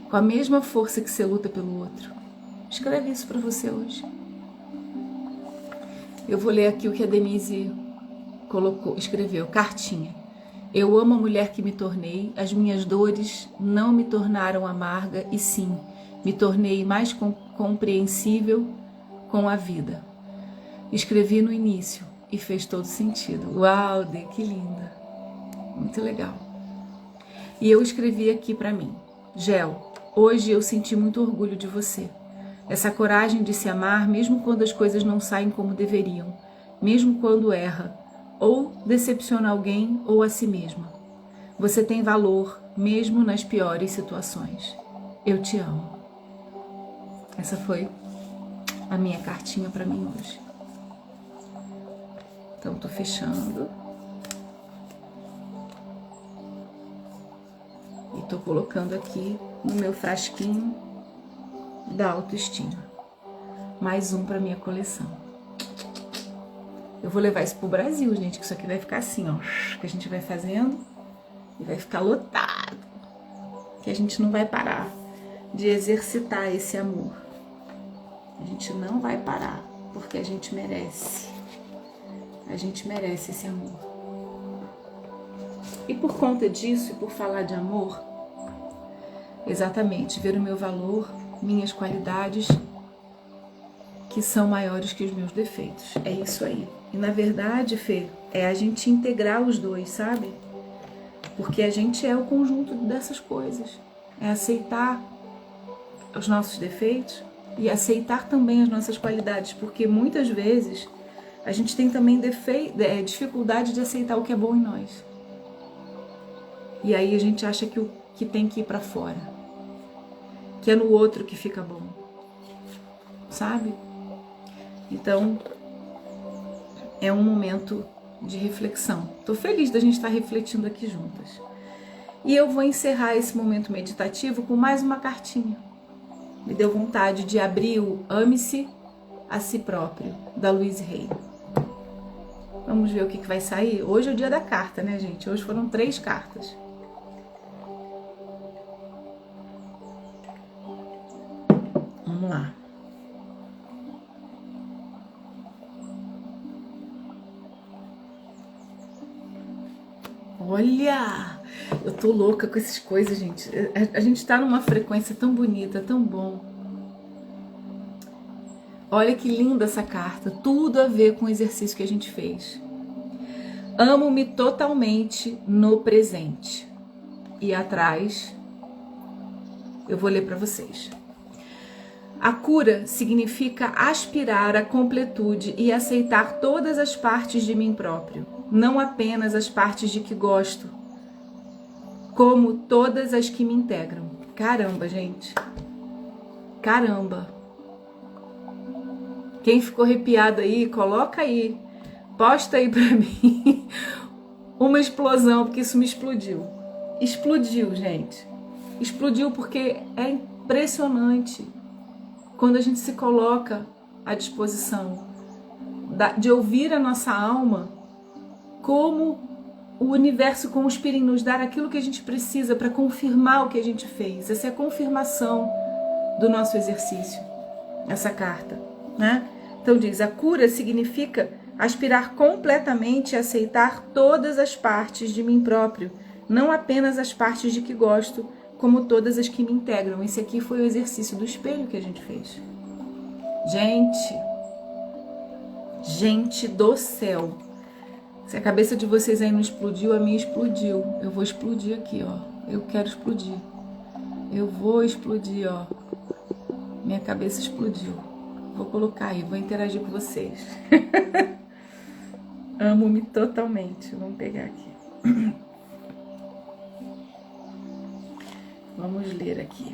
com a mesma força que você luta pelo outro. Escreve isso para você hoje. Eu vou ler aqui o que a Denise escreveu, cartinha. Eu amo a mulher que me tornei, as minhas dores não me tornaram amarga e sim, me tornei mais compreensível com a vida. Escrevi no início e fez todo sentido. Uau, Dê, que linda. Muito legal. E eu escrevi aqui para mim. Gel, hoje eu senti muito orgulho de você. Essa coragem de se amar mesmo quando as coisas não saem como deveriam, mesmo quando erra, ou decepciona alguém ou a si mesma. Você tem valor mesmo nas piores situações. Eu te amo. Essa foi a minha cartinha para mim hoje. Então, tô fechando. E tô colocando aqui no meu frasquinho da autoestima. Mais um para minha coleção. Eu vou levar isso pro Brasil, gente, que isso aqui vai ficar assim, ó. Que a gente vai fazendo e vai ficar lotado. Que a gente não vai parar de exercitar esse amor. A gente não vai parar, porque a gente merece. A gente merece esse amor. E por conta disso, e por falar de amor, exatamente, ver o meu valor, minhas qualidades, que são maiores que os meus defeitos. É isso aí. E na verdade, Fê, é a gente integrar os dois, sabe? Porque a gente é o conjunto dessas coisas. É aceitar os nossos defeitos e aceitar também as nossas qualidades, porque muitas vezes a gente tem também dificuldade de aceitar o que é bom em nós. E aí a gente acha que tem que ir pra fora, que é no outro que fica bom, sabe? Então, é um momento de reflexão. Tô feliz da gente estar refletindo aqui juntas. E eu vou encerrar esse momento meditativo com mais uma cartinha. Me deu vontade de abrir o Ame-se a Si Próprio, da Louise Hay. Vamos ver o que vai sair? Hoje é o dia da carta, né, gente? Hoje foram 3 cartas. Vamos lá. Olha, eu tô louca com essas coisas, gente. A gente tá numa frequência tão bonita, tão bom. Olha que linda essa carta, tudo a ver com o exercício que a gente fez. Amo-me totalmente no presente. E atrás, eu vou ler para vocês. A cura significa aspirar à completude e aceitar todas as partes de mim próprio, não apenas as partes de que gosto, como todas as que me integram. Caramba, gente. Caramba. Quem ficou arrepiado aí, coloca aí. Posta aí pra mim uma explosão, porque isso me explodiu. Explodiu, gente. Explodiu porque é impressionante quando a gente se coloca à disposição de ouvir a nossa alma, como o universo conspira em nos dar aquilo que a gente precisa para confirmar o que a gente fez. Essa é a confirmação do nosso exercício, essa carta, né? Então diz, a cura significa aspirar completamente a aceitar todas as partes de mim próprio, não apenas as partes de que gosto, como todas as que me integram. Esse aqui foi o exercício do espelho que a gente fez. Gente do céu, Se a cabeça de vocês aí não explodiu, a minha explodiu. Eu vou explodir aqui, ó. Eu quero explodir. Eu vou explodir, ó. Minha cabeça explodiu. Vou colocar aí, vou interagir com vocês. Amo-me totalmente. Vamos pegar aqui. Vamos ler aqui.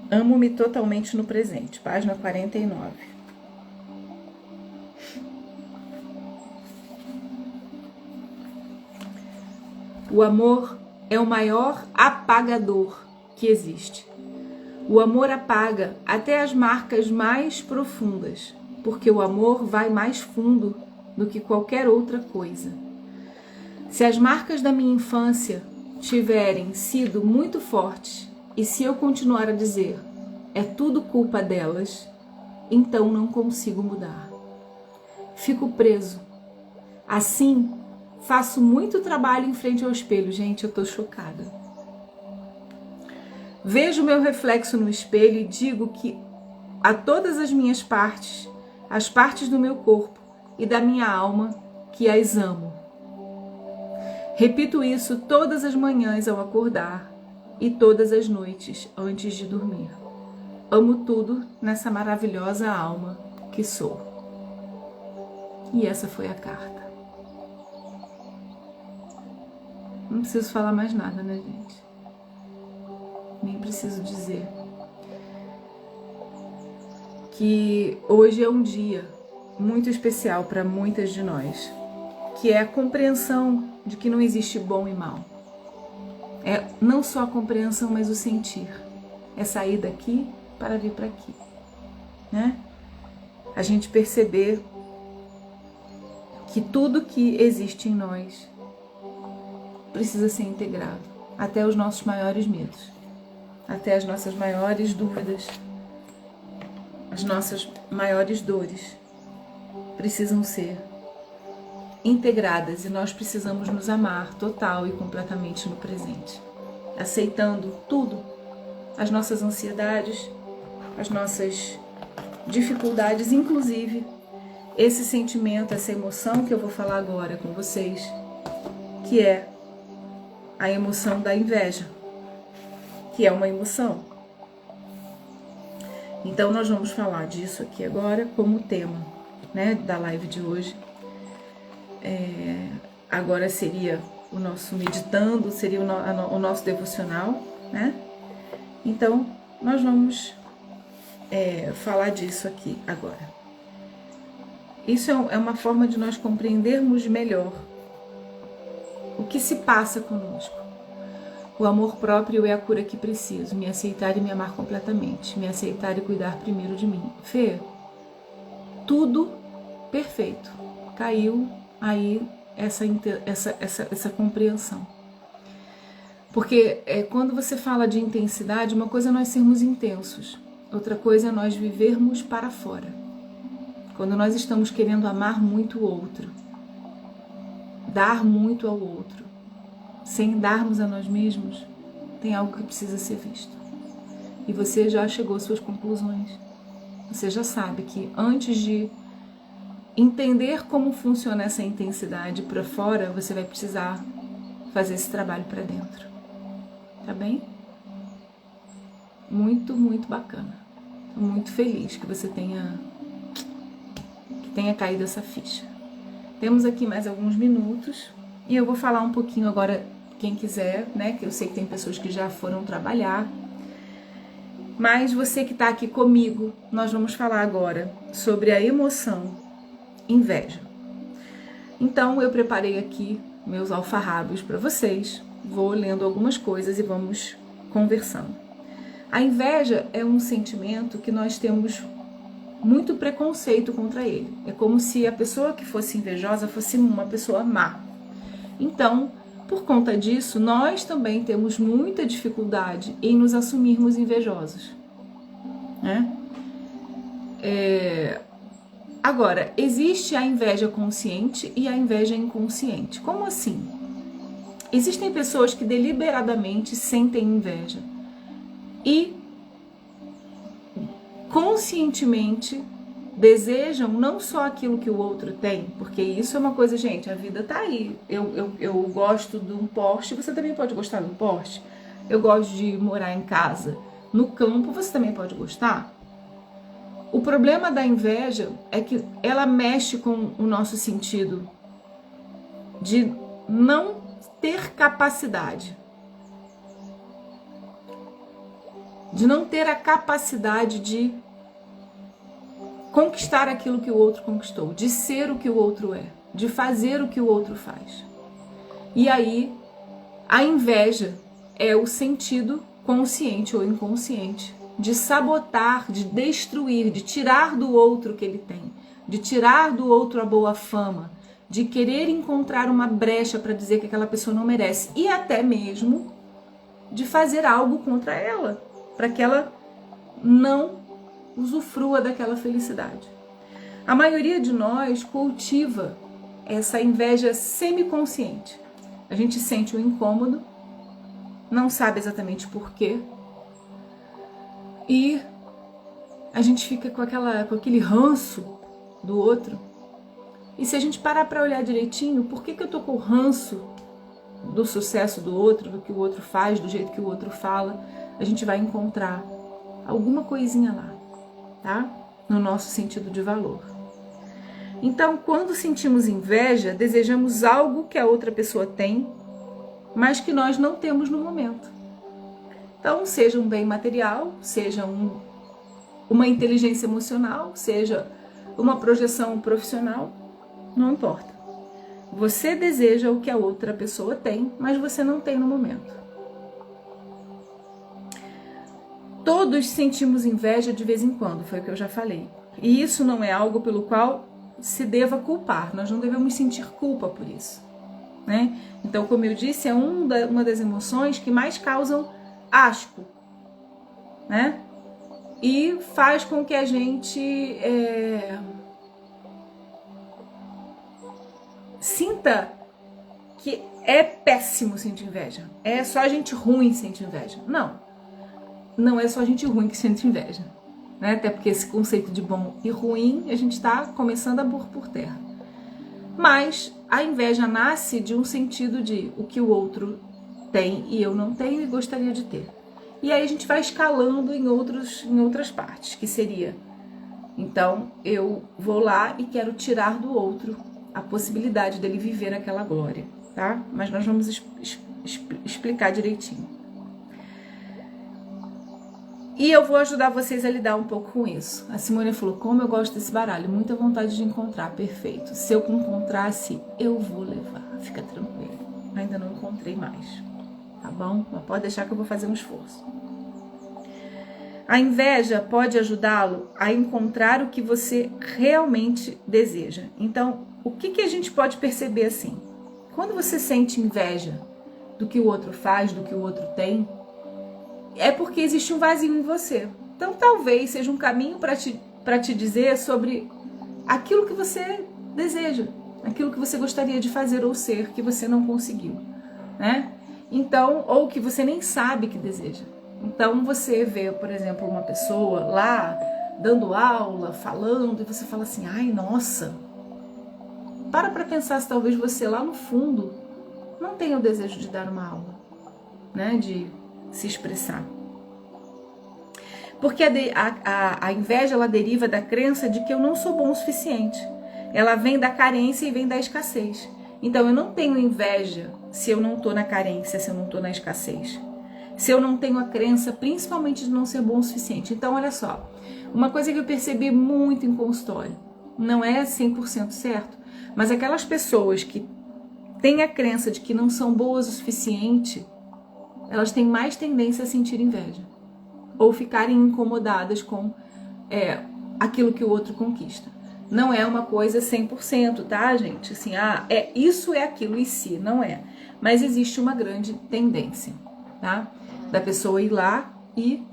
Amo-me totalmente no presente. Página 49. O amor é o maior apagador que existe. O amor apaga até as marcas mais profundas, porque o amor vai mais fundo do que qualquer outra coisa. Se as marcas da minha infância tiverem sido muito fortes, e se eu continuar a dizer, é tudo culpa delas, então não consigo mudar. Fico preso. Assim, faço muito trabalho em frente ao espelho. Gente, eu tô chocada. Vejo meu reflexo no espelho e digo que a todas as minhas partes, as partes do meu corpo e da minha alma, que as amo. Repito isso todas as manhãs ao acordar e todas as noites antes de dormir. Amo tudo nessa maravilhosa alma que sou. E essa foi a carta. Não preciso falar mais nada, né, gente? Nem preciso dizer que hoje é um dia muito especial para muitas de nós, que é a compreensão de que não existe bom e mal. É não só a compreensão, mas o sentir. É sair daqui para vir para aqui, né? A gente perceber que tudo que existe em nós precisa ser integrado, até os nossos maiores medos, até as nossas maiores dúvidas, as nossas maiores dores precisam ser integradas e nós precisamos nos amar total e completamente no presente, aceitando tudo, as nossas ansiedades, as nossas dificuldades, inclusive esse sentimento, essa emoção que eu vou falar agora com vocês, que é a emoção da inveja, que é uma emoção. Então nós vamos falar disso aqui agora como tema, né, da live de hoje. Agora seria o nosso meditando, seria o nosso devocional, né? Então nós vamos falar disso aqui agora. Isso é uma forma de nós compreendermos melhor o que se passa conosco. O amor próprio é a cura que preciso, me aceitar e me amar completamente, me aceitar e cuidar primeiro de mim. Fê, tudo perfeito. Caiu aí essa compreensão. Porque quando você fala de intensidade, uma coisa é nós sermos intensos, outra coisa é nós vivermos para fora. Quando nós estamos querendo amar muito o outro, dar muito ao outro, sem darmos a nós mesmos, tem algo que precisa ser visto. E você já chegou às suas conclusões. Você já sabe que antes de entender como funciona essa intensidade para fora, você vai precisar fazer esse trabalho para dentro. Tá bem? Muito, muito bacana. Tô muito feliz que você tenha caído essa ficha. Temos aqui mais alguns minutos e eu vou falar um pouquinho agora, quem quiser, né? Que eu sei que tem pessoas que já foram trabalhar. Mas você que está aqui comigo, nós vamos falar agora sobre a emoção inveja. Então eu preparei aqui meus alfarrábios para vocês. Vou lendo algumas coisas e vamos conversando. A inveja é um sentimento que nós temos muito preconceito contra ele. É como se a pessoa que fosse invejosa fosse uma pessoa má. Então, por conta disso, nós também temos muita dificuldade em nos assumirmos invejosos, né? Agora, existe a inveja consciente e a inveja inconsciente. Como assim? Existem pessoas que deliberadamente sentem inveja e conscientemente desejam não só aquilo que o outro tem, porque isso é uma coisa, gente, a vida tá aí. Eu gosto de um Porsche, você também pode gostar de um Porsche. Eu gosto de morar em casa, no campo, você também pode gostar. O problema da inveja é que ela mexe com o nosso sentido de não ter capacidade. De não ter a capacidade de conquistar aquilo que o outro conquistou, de ser o que o outro é, de fazer o que o outro faz. E aí, a inveja é o sentido consciente ou inconsciente de sabotar, de destruir, de tirar do outro o que ele tem, de tirar do outro a boa fama, de querer encontrar uma brecha para dizer que aquela pessoa não merece e até mesmo de fazer algo contra ela, para que ela não usufrua daquela felicidade. A maioria de nós cultiva essa inveja semiconsciente. A gente sente um incômodo, não sabe exatamente por quê, e a gente fica com aquele ranço do outro. E se a gente parar para olhar direitinho, por que eu tô com ranço do sucesso do outro, do que o outro faz, do jeito que o outro fala, a gente vai encontrar alguma coisinha lá, tá? No nosso sentido de valor. Então, quando sentimos inveja, desejamos algo que a outra pessoa tem, mas que nós não temos no momento. Então, seja um bem material, seja uma inteligência emocional, seja uma projeção profissional, não importa. Você deseja o que a outra pessoa tem, mas você não tem no momento. Todos sentimos inveja de vez em quando, foi o que eu já falei. E isso não é algo pelo qual se deva culpar, nós não devemos sentir culpa por isso, né? Então, como eu disse, é uma das emoções que mais causam asco, né? E faz com que a gente sinta que é péssimo sentir inveja. É só gente ruim sentir inveja. Não é só gente ruim que sente inveja, né? Até porque esse conceito de bom e ruim a gente está começando a pôr por terra. Mas a inveja nasce de um sentido de o que o outro tem e eu não tenho e gostaria de ter. E aí a gente vai escalando em outras partes, que seria, então eu vou lá e quero tirar do outro a possibilidade dele viver aquela glória, tá? Mas nós vamos explicar direitinho. E eu vou ajudar vocês a lidar um pouco com isso. A Simone falou, como eu gosto desse baralho, muita vontade de encontrar, perfeito. Se eu encontrasse, eu vou levar, fica tranquilo. Ainda não encontrei mais, tá bom? Mas pode deixar que eu vou fazer um esforço. A inveja pode ajudá-lo a encontrar o que você realmente deseja. Então, o que a gente pode perceber assim? Quando você sente inveja do que o outro faz, do que o outro tem, é porque existe um vazio em você. Então, talvez seja um caminho para te dizer sobre aquilo que você deseja, aquilo que você gostaria de fazer ou ser, que você não conseguiu, né? Então, ou que você nem sabe que deseja. Então, você vê, por exemplo, uma pessoa lá dando aula, falando, e você fala assim, ai, nossa. Para pensar se talvez você lá no fundo não tenha o desejo de dar uma aula, né? De se expressar. Porque a inveja, ela deriva da crença de que eu não sou bom o suficiente. Ela vem da carência e vem da escassez. Então, eu não tenho inveja se eu não estou na carência, se eu não estou na escassez. Se eu não tenho a crença, principalmente de não ser bom o suficiente. Então, olha só, uma coisa que eu percebi muito em consultório, não é 100% certo, mas aquelas pessoas que têm a crença de que não são boas o suficiente, elas têm mais tendência a sentir inveja ou ficarem incomodadas com aquilo que o outro conquista. Não é uma coisa 100%, tá, gente? Assim, isso é aquilo e se, não é. Mas existe uma grande tendência, tá? Da pessoa ir lá e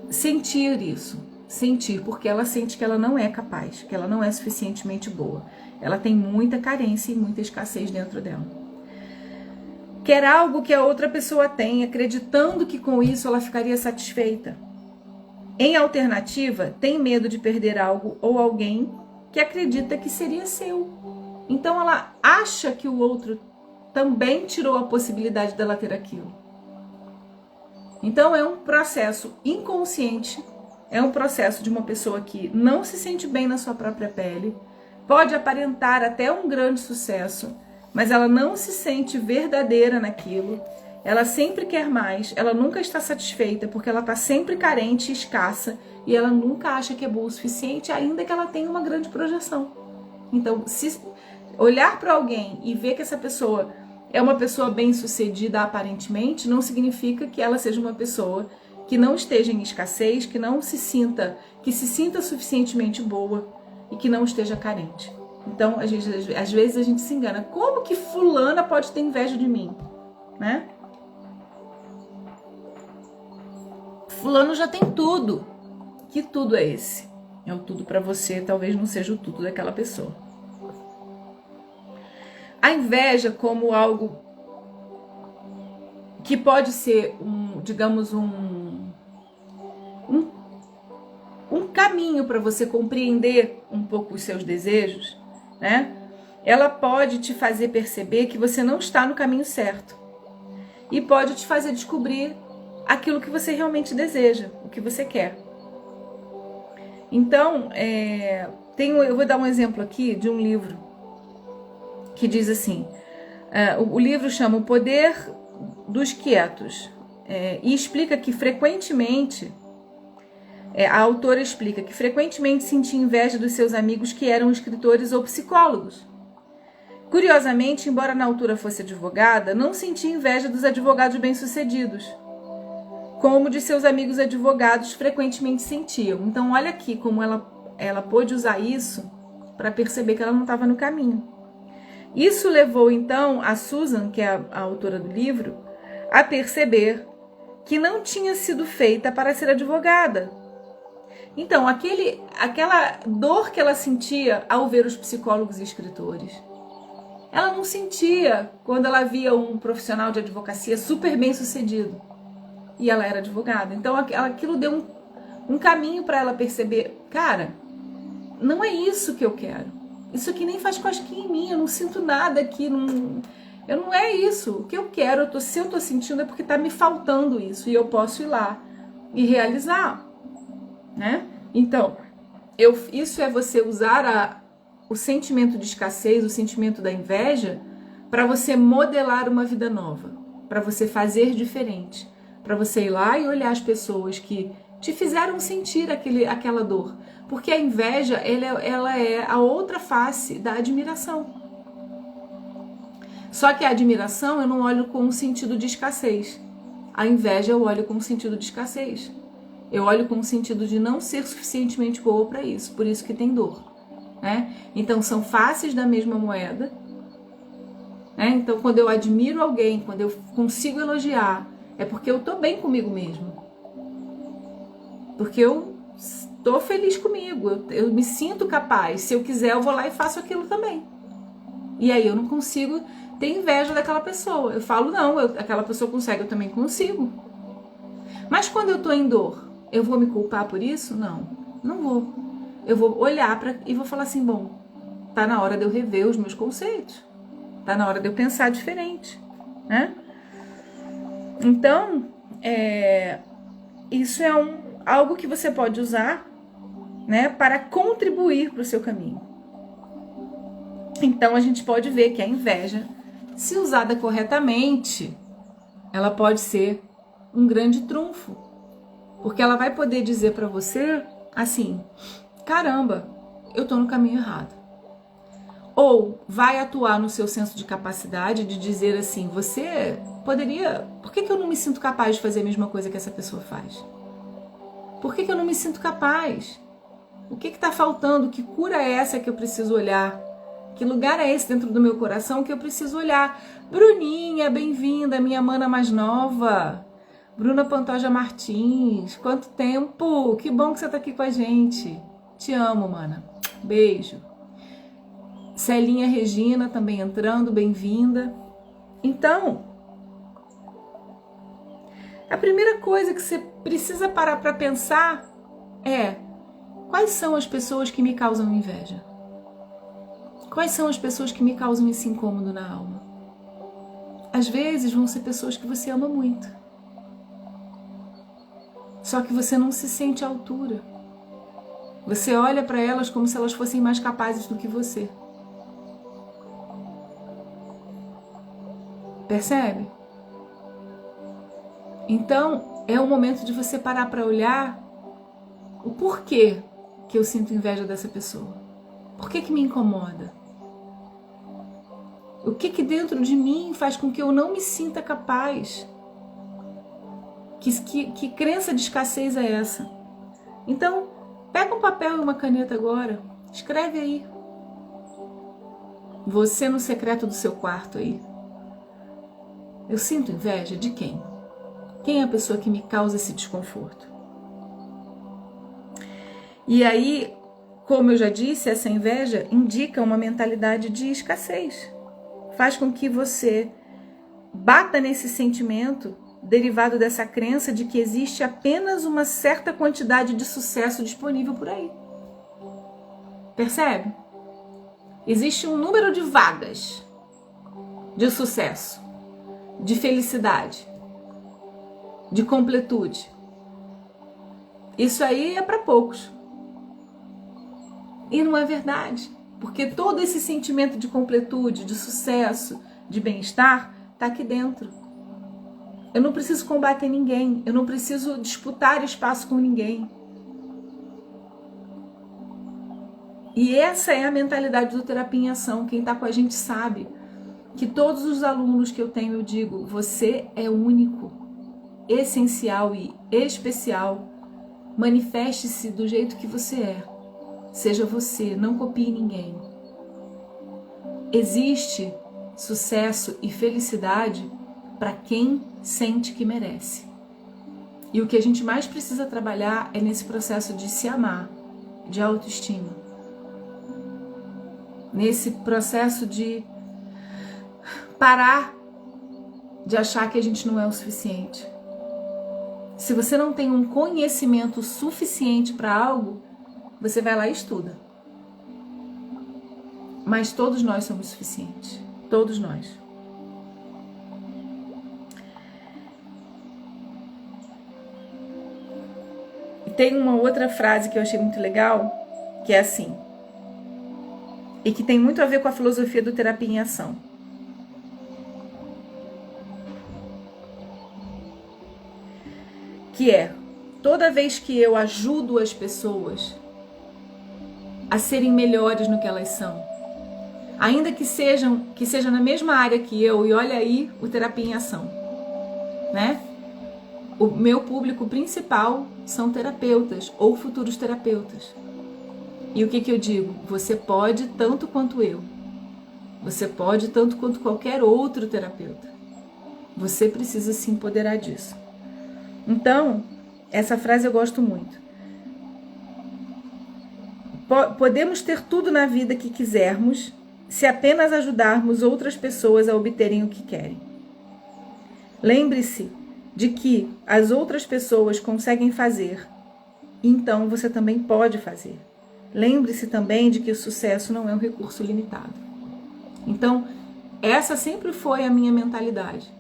sentir isso. Sentir, porque ela sente que ela não é capaz, que ela não é suficientemente boa. Ela tem muita carência e muita escassez dentro dela. Quer algo que a outra pessoa tem, acreditando que com isso ela ficaria satisfeita. Em alternativa, tem medo de perder algo ou alguém que acredita que seria seu. Então ela acha que o outro também tirou a possibilidade dela ter aquilo. Então é um processo inconsciente, é um processo de uma pessoa que não se sente bem na sua própria pele, pode aparentar até um grande sucesso, mas ela não se sente verdadeira naquilo, ela sempre quer mais, ela nunca está satisfeita porque ela está sempre carente e escassa e ela nunca acha que é boa o suficiente, ainda que ela tenha uma grande projeção. Então, se olhar para alguém e ver que essa pessoa é uma pessoa bem-sucedida aparentemente, não significa que ela seja uma pessoa que não esteja em escassez, que se sinta suficientemente boa e que não esteja carente. Então, às vezes a gente se engana. Como que fulana pode ter inveja de mim? Né? Fulano já tem tudo. Que tudo é esse? É o tudo para você, talvez não seja o tudo daquela pessoa. A inveja como algo que pode ser, digamos, um caminho para você compreender um pouco os seus desejos, né? Ela pode te fazer perceber que você não está no caminho certo e pode te fazer descobrir aquilo que você realmente deseja, o que você quer. Então, eu vou dar um exemplo aqui de um livro que diz assim, o livro chama O Poder dos Quietos, e explica que frequentemente, a autora explica que frequentemente sentia inveja dos seus amigos que eram escritores ou psicólogos. Curiosamente, embora na altura fosse advogada, não sentia inveja dos advogados bem-sucedidos, como de seus amigos advogados frequentemente sentiam. Então, olha aqui como ela pôde usar isso para perceber que ela não estava no caminho. Isso levou, então, a Susan, que é a autora do livro, a perceber que não tinha sido feita para ser advogada. Então, aquela dor que ela sentia ao ver os psicólogos e escritores, ela não sentia quando ela via um profissional de advocacia super bem sucedido. E ela era advogada. Então, aquilo deu um caminho para ela perceber, cara, não é isso que eu quero. Isso aqui nem faz cosquinha em mim, eu não sinto nada aqui, não é isso. O que eu quero, se eu tô sentindo é porque tá me faltando isso, e eu posso ir lá e realizar, né? Então, isso é você usar o sentimento de escassez, o sentimento da inveja, para você modelar uma vida nova, para você fazer diferente, para você ir lá e olhar as pessoas que te fizeram sentir aquela dor. Porque a inveja, ela é a outra face da admiração. Só que a admiração eu não olho com um sentido de escassez. A inveja eu olho com um sentido de escassez. Eu olho com um sentido de não ser suficientemente boa para isso. Por isso que tem dor. Né? Então são faces da mesma moeda. Né? Então quando eu admiro alguém, quando eu consigo elogiar, é porque eu estou bem comigo mesmo. Porque eu estou feliz comigo, eu me sinto capaz. Se eu quiser, eu vou lá e faço aquilo também. E aí eu não consigo ter inveja daquela pessoa. Eu falo, não, aquela pessoa consegue, eu também consigo. Mas quando eu estou em dor, eu vou me culpar por isso? Não, não vou. Eu vou olhar e vou falar assim, bom, tá na hora de eu rever os meus conceitos. Tá na hora de eu pensar diferente, né? Então, isso é algo que você pode usar, né, para contribuir para o seu caminho. Então a gente pode ver que a inveja, se usada corretamente, ela pode ser um grande trunfo, porque ela vai poder dizer para você assim, caramba, eu tô no caminho errado. Ou vai atuar no seu senso de capacidade de dizer assim, você poderia, por que eu não me sinto capaz de fazer a mesma coisa que essa pessoa faz? Por que eu não me sinto capaz? O que está faltando? Que cura é essa que eu preciso olhar? Que lugar é esse dentro do meu coração que eu preciso olhar? Bruninha, bem-vinda, minha mana mais nova. Bruna Pantoja Martins, quanto tempo! Que bom que você está aqui com a gente. Te amo, mana. Beijo. Celinha Regina também entrando, bem-vinda. Então, a primeira coisa que você precisa parar para pensar é: quais são as pessoas que me causam inveja? Quais são as pessoas que me causam esse incômodo na alma? Às vezes vão ser pessoas que você ama muito. Só que você não se sente à altura. Você olha para elas como se elas fossem mais capazes do que você. Percebe? Então, é o momento de você parar para olhar o porquê que eu sinto inveja dessa pessoa. Por que me incomoda? O que dentro de mim faz com que eu não me sinta capaz? Que crença de escassez é essa? Então, pega um papel e uma caneta agora. Escreve aí. Você no secreto do seu quarto aí. Eu sinto inveja de quem? Quem é a pessoa que me causa esse desconforto? E aí, como eu já disse, essa inveja indica uma mentalidade de escassez. Faz com que você bata nesse sentimento derivado dessa crença de que existe apenas uma certa quantidade de sucesso disponível por aí. Percebe? Existe um número de vagas de sucesso, de felicidade, de completude. Isso aí é para poucos. E não é verdade, porque todo esse sentimento de completude, de sucesso, de bem-estar está aqui dentro. Eu não preciso combater ninguém, eu não preciso disputar espaço com ninguém. E essa é a mentalidade do Terapia em Ação. Quem está com a gente sabe que todos os alunos que eu tenho, eu digo, você é único, essencial e especial. Manifeste-se do jeito que você é. Seja você, não copie ninguém. Existe sucesso e felicidade para quem sente que merece. E o que a gente mais precisa trabalhar é nesse processo de se amar, de autoestima. Nesse processo de parar de achar que a gente não é o suficiente. Se você não tem um conhecimento suficiente para algo, você vai lá e estuda. Mas todos nós somos suficientes. Todos nós. E tem uma outra frase que eu achei muito legal, que é assim, e que tem muito a ver com a filosofia do Terapia em Ação. Que é: toda vez que eu ajudo as pessoas a serem melhores no que elas são, ainda que seja na mesma área que eu, e olha aí o Terapia em Ação, né? O meu público principal são terapeutas ou futuros terapeutas. E o que eu digo? Você pode tanto quanto eu. Você pode tanto quanto qualquer outro terapeuta. Você precisa se empoderar disso. Então, essa frase eu gosto muito. Podemos ter tudo na vida que quisermos se apenas ajudarmos outras pessoas a obterem o que querem. Lembre-se de que as outras pessoas conseguem fazer, então você também pode fazer. Lembre-se também de que o sucesso não é um recurso limitado. Então, essa sempre foi a minha mentalidade.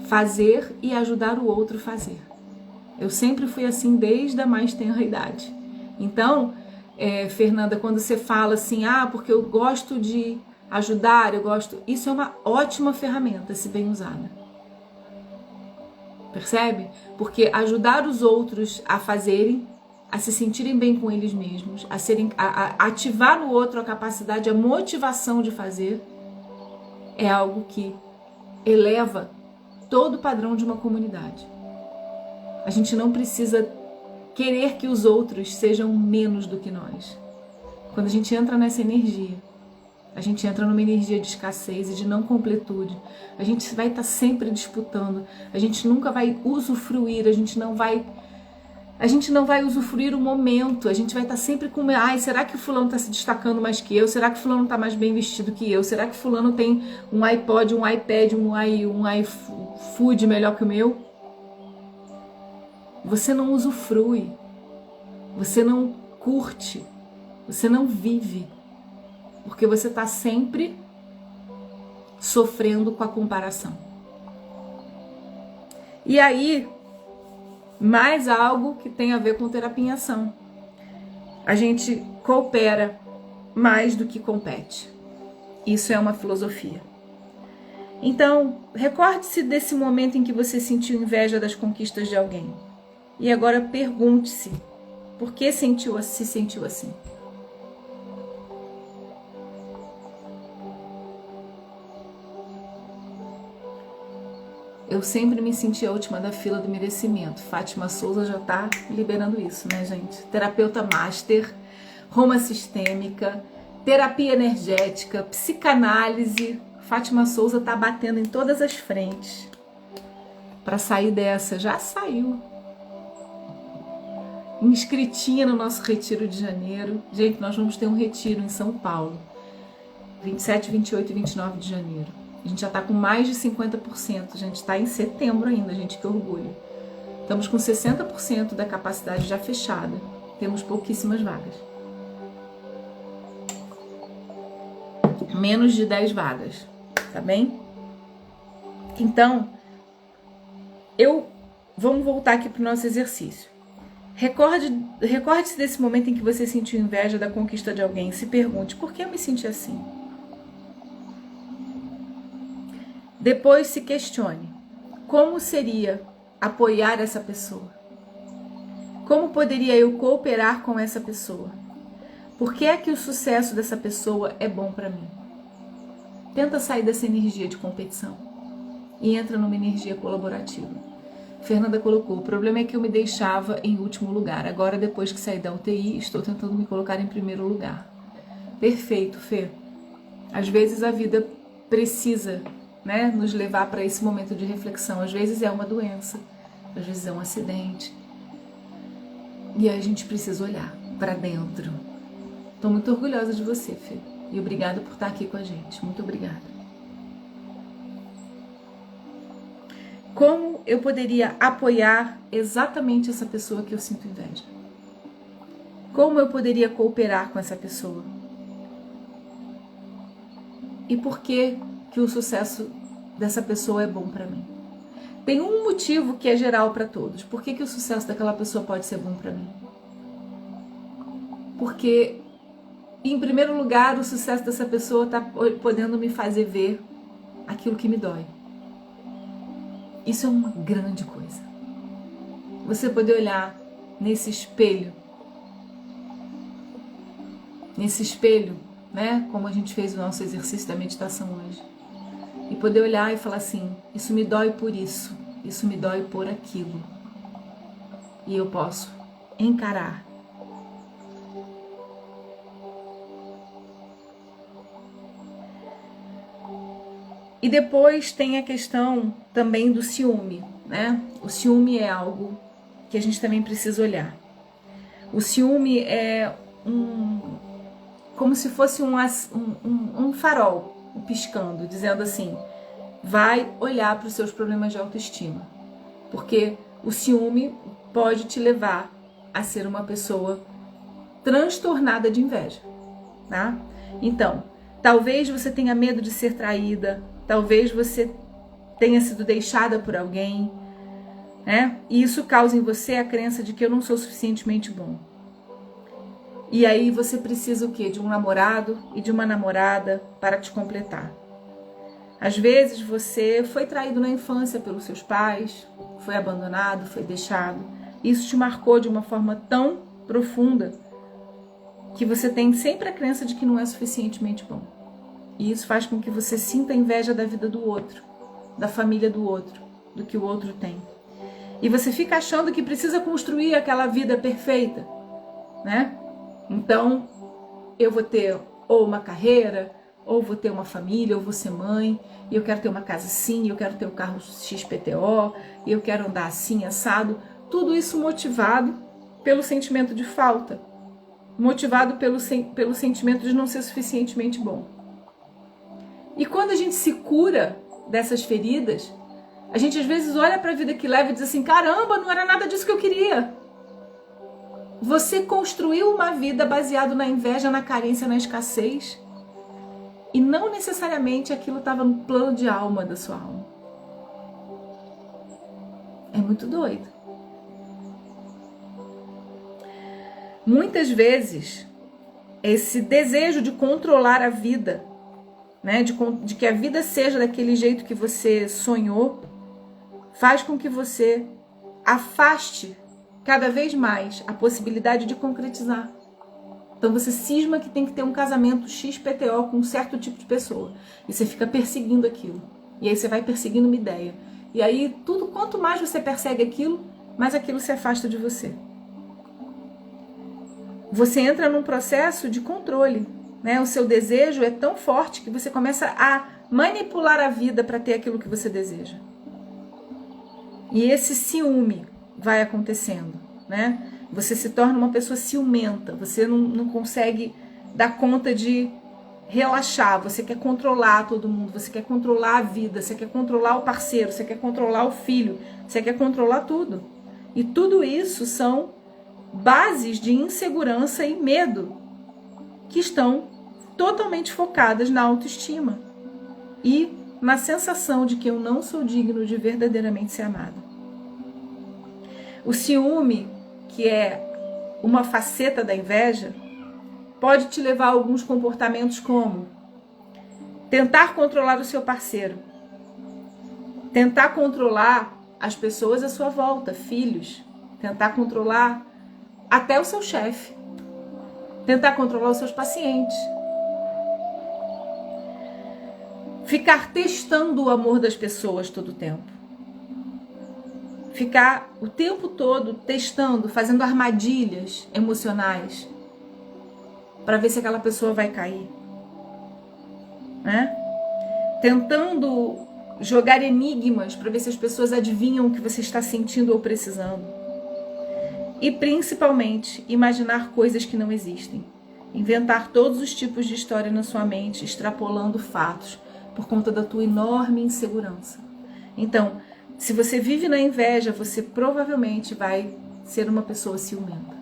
Fazer e ajudar o outro a fazer. Eu sempre fui assim desde a mais tenra idade. Então, Fernanda, quando você fala assim, porque eu gosto de ajudar, isso é uma ótima ferramenta, se bem usada. Percebe? Porque ajudar os outros a fazerem, a se sentirem bem com eles mesmos, a ativar no outro a capacidade, a motivação de fazer, é algo que eleva todo o padrão de uma comunidade. A gente não precisa querer que os outros sejam menos do que nós. Quando a gente entra nessa energia, a gente entra numa energia de escassez e de não completude. A gente vai estar sempre disputando. A gente nunca vai usufruir, a gente não vai usufruir o momento. A gente vai estar sempre com, será que o fulano está se destacando mais que eu? Será que o fulano está mais bem vestido que eu? Será que o fulano tem um iPod, um iPad, um iFood melhor que o meu? Você não usufrui. Você não curte, você não vive, porque você está sempre sofrendo com a comparação. E aí, mais algo que tem a ver com terapia em ação. A gente coopera mais do que compete. Isso é uma filosofia. Então, recorde-se desse momento em que você sentiu inveja das conquistas de alguém. E agora pergunte-se, por que se sentiu assim? Eu sempre me senti a última da fila do merecimento. Fátima Souza já tá liberando isso, né, gente? Terapeuta master, Roma sistêmica, terapia energética, psicanálise. Fátima Souza tá batendo em todas as frentes para sair dessa. Já saiu. Inscritinha no nosso retiro de janeiro. Gente, nós vamos ter um retiro em São Paulo, 27, 28 e 29 de janeiro. A gente já está com mais de 50%. A gente está em setembro ainda, gente, que orgulho. Estamos com 60% da capacidade já fechada. Temos pouquíssimas vagas. Menos de 10 vagas, tá bem? Então, vamos voltar aqui para o nosso exercício. Recorde-se desse momento em que você sentiu inveja da conquista de alguém. Se pergunte, por que eu me senti assim? Depois se questione, como seria apoiar essa pessoa? Como poderia eu cooperar com essa pessoa? Por que é que o sucesso dessa pessoa é bom para mim? Tenta sair dessa energia de competição e entra numa energia colaborativa. Fernanda colocou, o problema é que eu me deixava em último lugar. Agora, depois que saí da UTI, estou tentando me colocar em primeiro lugar. Perfeito, Fê. Às vezes a vida precisa, né, nos levar para esse momento de reflexão. Às vezes é uma doença, às vezes é um acidente. E aí a gente precisa olhar para dentro. Estou muito orgulhosa de você, Fê. E obrigada por estar aqui com a gente. Muito obrigada. Como eu poderia apoiar exatamente essa pessoa que eu sinto inveja? Como eu poderia cooperar com essa pessoa? E por que o sucesso dessa pessoa é bom para mim? Tem um motivo que é geral para todos. Por que o sucesso daquela pessoa pode ser bom para mim? Porque, em primeiro lugar, o sucesso dessa pessoa está podendo me fazer ver aquilo que me dói. Isso é uma grande coisa. Você poder olhar nesse espelho, né? Como a gente fez o nosso exercício da meditação hoje. E poder olhar e falar assim, isso me dói por isso me dói por aquilo. E eu posso encarar. E depois tem a questão também do ciúme, né? O ciúme é algo que a gente também precisa olhar. O ciúme é como se fosse um farol piscando, dizendo assim, vai olhar para os seus problemas de autoestima. Porque o ciúme pode te levar a ser uma pessoa transtornada de inveja, tá? Então, talvez você tenha medo de ser traída, talvez você tenha sido deixada por alguém, né? E isso causa em você a crença de que eu não sou suficientemente bom. E aí você precisa o quê? De um namorado e de uma namorada para te completar. Às vezes você foi traído na infância pelos seus pais, foi abandonado, foi deixado. Isso te marcou de uma forma tão profunda que você tem sempre a crença de que não é suficientemente bom. E isso faz com que você sinta inveja da vida do outro, da família do outro, do que o outro tem. E você fica achando que precisa construir aquela vida perfeita, né? Então, eu vou ter ou uma carreira, ou vou ter uma família, ou vou ser mãe, e eu quero ter uma casa assim, eu quero ter um carro XPTO, e eu quero andar assim, assado. Tudo isso motivado pelo sentimento de falta, motivado pelo sentimento de não ser suficientemente bom. E quando a gente se cura dessas feridas, a gente às vezes olha para a vida que leva e diz assim, caramba, não era nada disso que eu queria. Você construiu uma vida baseada na inveja, na carência, na escassez, e não necessariamente aquilo estava no plano de alma da sua alma. É muito doido. Muitas vezes, esse desejo de controlar a vida, né, de que a vida seja daquele jeito que você sonhou, faz com que você afaste cada vez mais a possibilidade de concretizar. Então você cisma que tem que ter um casamento XPTO com um certo tipo de pessoa. E você fica perseguindo aquilo. E aí você vai perseguindo uma ideia. E aí quanto mais você persegue aquilo, mais aquilo se afasta de você. Você entra num processo de controle, né? O seu desejo é tão forte que você começa a manipular a vida para ter aquilo que você deseja. E esse ciúme vai acontecendo, né? Você se torna uma pessoa ciumenta, você não consegue dar conta de relaxar, você quer controlar todo mundo, você quer controlar a vida, você quer controlar o parceiro, você quer controlar o filho, você quer controlar tudo. E tudo isso são bases de insegurança e medo que estão totalmente focadas na autoestima e na sensação de que eu não sou digno de verdadeiramente ser amado. O ciúme, que é uma faceta da inveja, pode te levar a alguns comportamentos como tentar controlar o seu parceiro, tentar controlar as pessoas à sua volta, filhos, tentar controlar até o seu chefe, tentar controlar os seus pacientes, ficar testando o amor das pessoas todo o tempo. Ficar o tempo todo testando, fazendo armadilhas emocionais para ver se aquela pessoa vai cair, né? Tentando jogar enigmas para ver se as pessoas adivinham o que você está sentindo ou precisando. E principalmente imaginar coisas que não existem. Inventar todos os tipos de história na sua mente, extrapolando fatos por conta da tua enorme insegurança. Então, se você vive na inveja, você provavelmente vai ser uma pessoa ciumenta.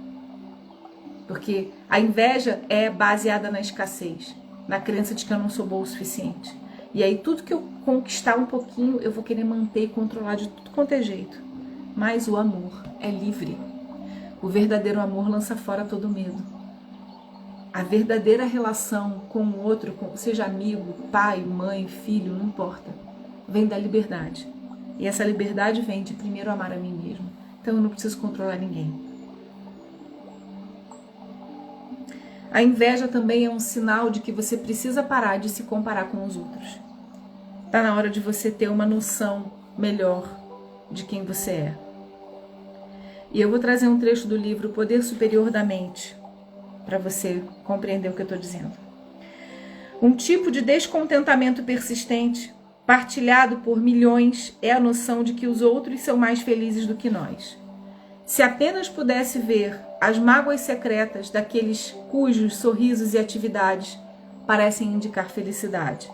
Porque a inveja é baseada na escassez, na crença de que eu não sou boa o suficiente. E aí tudo que eu conquistar um pouquinho, eu vou querer manter e controlar de tudo quanto é jeito. Mas o amor é livre. O verdadeiro amor lança fora todo medo. A verdadeira relação com o outro, seja amigo, pai, mãe, filho, não importa, vem da liberdade. E essa liberdade vem de primeiro amar a mim mesmo. Então eu não preciso controlar ninguém. A inveja também é um sinal de que você precisa parar de se comparar com os outros. Está na hora de você ter uma noção melhor de quem você é. E eu vou trazer um trecho do livro O Poder Superior da Mente, para você compreender o que eu estou dizendo. Um tipo de descontentamento persistente, partilhado por milhões, é a noção de que os outros são mais felizes do que nós. Se apenas pudesse ver as mágoas secretas daqueles cujos sorrisos e atividades parecem indicar felicidade.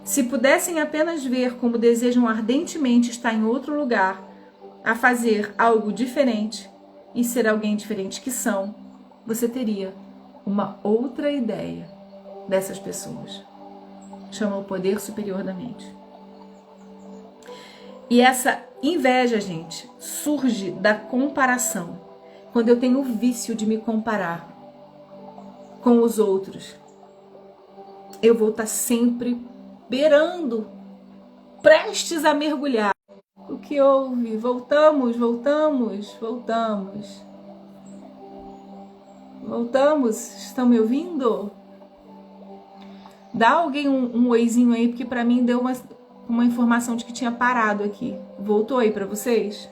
Se pudessem apenas ver como desejam ardentemente estar em outro lugar, a fazer algo diferente e ser alguém diferente que são, você teria uma outra ideia dessas pessoas. Chama o poder superior da mente. E essa inveja, gente, surge da comparação. Quando eu tenho o vício de me comparar com os outros, eu vou estar sempre beirando, prestes a mergulhar. O que houve? Voltamos. Estão me ouvindo? Dá alguém um oizinho aí, porque para mim deu uma informação de que tinha parado aqui. Voltou aí para vocês?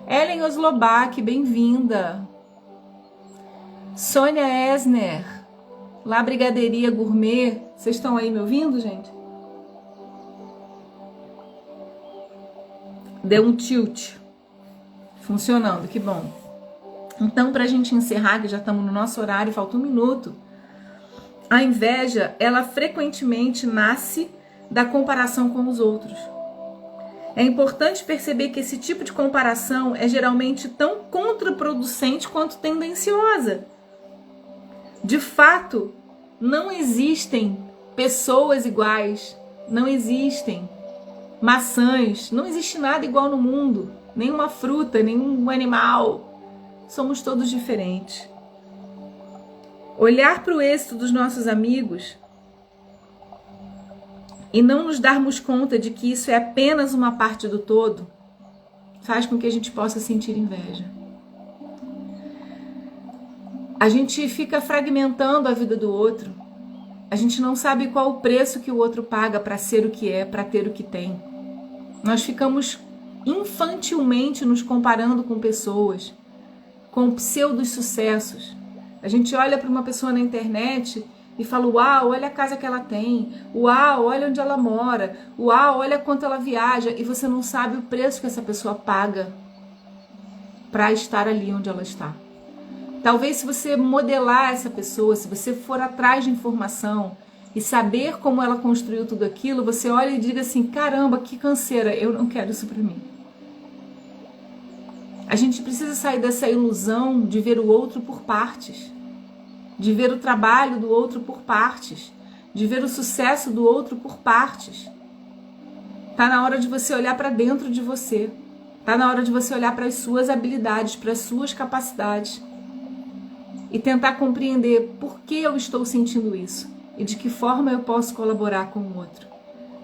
Ellen Oslobach, bem-vinda. Sônia Esner, lá Brigadeiria Gourmet. Vocês estão aí me ouvindo, gente? Deu um tilt. Funcionando, que bom. Então, para a gente encerrar, que já estamos no nosso horário, falta 1 minuto. A inveja, ela frequentemente nasce da comparação com os outros. É importante perceber que esse tipo de comparação é geralmente tão contraproducente quanto tendenciosa. De fato, não existem pessoas iguais, não existem maçãs, não existe nada igual no mundo, nenhuma fruta, nenhum animal. Somos todos diferentes. Olhar para o êxito dos nossos amigos e não nos darmos conta de que isso é apenas uma parte do todo, faz com que a gente possa sentir inveja. A gente fica fragmentando a vida do outro. A gente não sabe qual o preço que o outro paga para ser o que é, para ter o que tem. Nós ficamos infantilmente nos comparando com pessoas, com pseudos sucessos. A gente olha para uma pessoa na internet e fala: uau, olha a casa que ela tem, uau, olha onde ela mora, uau, olha quanto ela viaja, e você não sabe o preço que essa pessoa paga para estar ali onde ela está. Talvez, se você modelar essa pessoa, se você for atrás de informação e saber como ela construiu tudo aquilo, você olha e diga assim: caramba, que canseira, eu não quero isso para mim. A gente precisa sair dessa ilusão de ver o outro por partes, de ver o trabalho do outro por partes, de ver o sucesso do outro por partes. Tá na hora de você olhar para dentro de você. Tá na hora de você olhar para as suas habilidades, para as suas capacidades e tentar compreender por que eu estou sentindo isso e de que forma eu posso colaborar com o outro.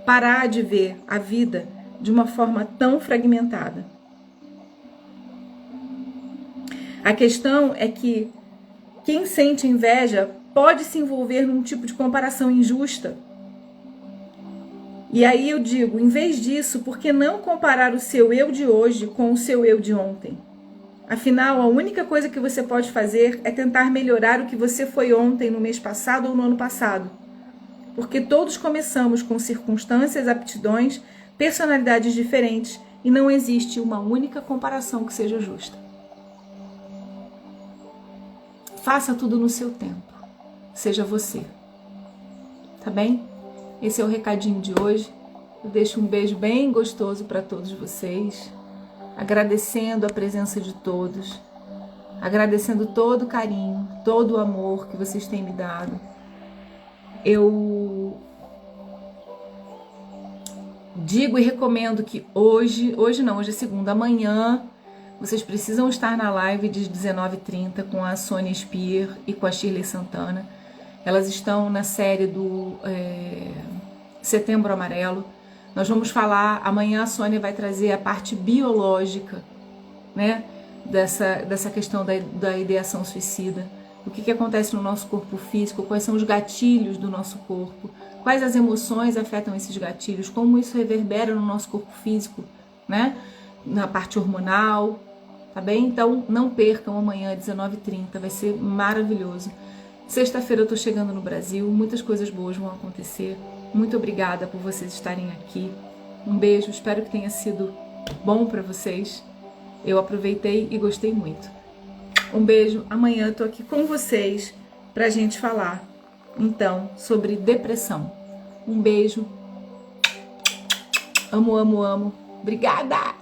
Parar de ver a vida de uma forma tão fragmentada. A questão é que quem sente inveja pode se envolver num tipo de comparação injusta. E aí eu digo, em vez disso, por que não comparar o seu eu de hoje com o seu eu de ontem? Afinal, a única coisa que você pode fazer é tentar melhorar o que você foi ontem, no mês passado ou no ano passado. Porque todos começamos com circunstâncias, aptidões, personalidades diferentes e não existe uma única comparação que seja justa. Faça tudo no seu tempo. Seja você. Tá bem? Esse é o recadinho de hoje. Eu deixo um beijo bem gostoso para todos vocês. Agradecendo a presença de todos. Agradecendo todo o carinho, todo o amor que vocês têm me dado. Eu digo e recomendo que hoje é segunda, amanhã, vocês precisam estar na live de 19h30 com a Sônia Spear e com a Shirley Santana. Elas estão na série do Setembro Amarelo. Nós vamos falar, amanhã a Sônia vai trazer a parte biológica, né, dessa questão da ideação suicida. O que acontece no nosso corpo físico, quais são os gatilhos do nosso corpo, quais as emoções afetam esses gatilhos, como isso reverbera no nosso corpo físico, né, na parte hormonal, tá bem? Então não percam amanhã, 19h30, vai ser maravilhoso. Sexta-feira eu tô chegando no Brasil, muitas coisas boas vão acontecer. Muito obrigada por vocês estarem aqui. Um beijo, espero que tenha sido bom para vocês. Eu aproveitei e gostei muito. Um beijo, amanhã eu tô aqui com vocês pra gente falar, então, sobre depressão. Um beijo. Amo, amo, amo. Obrigada!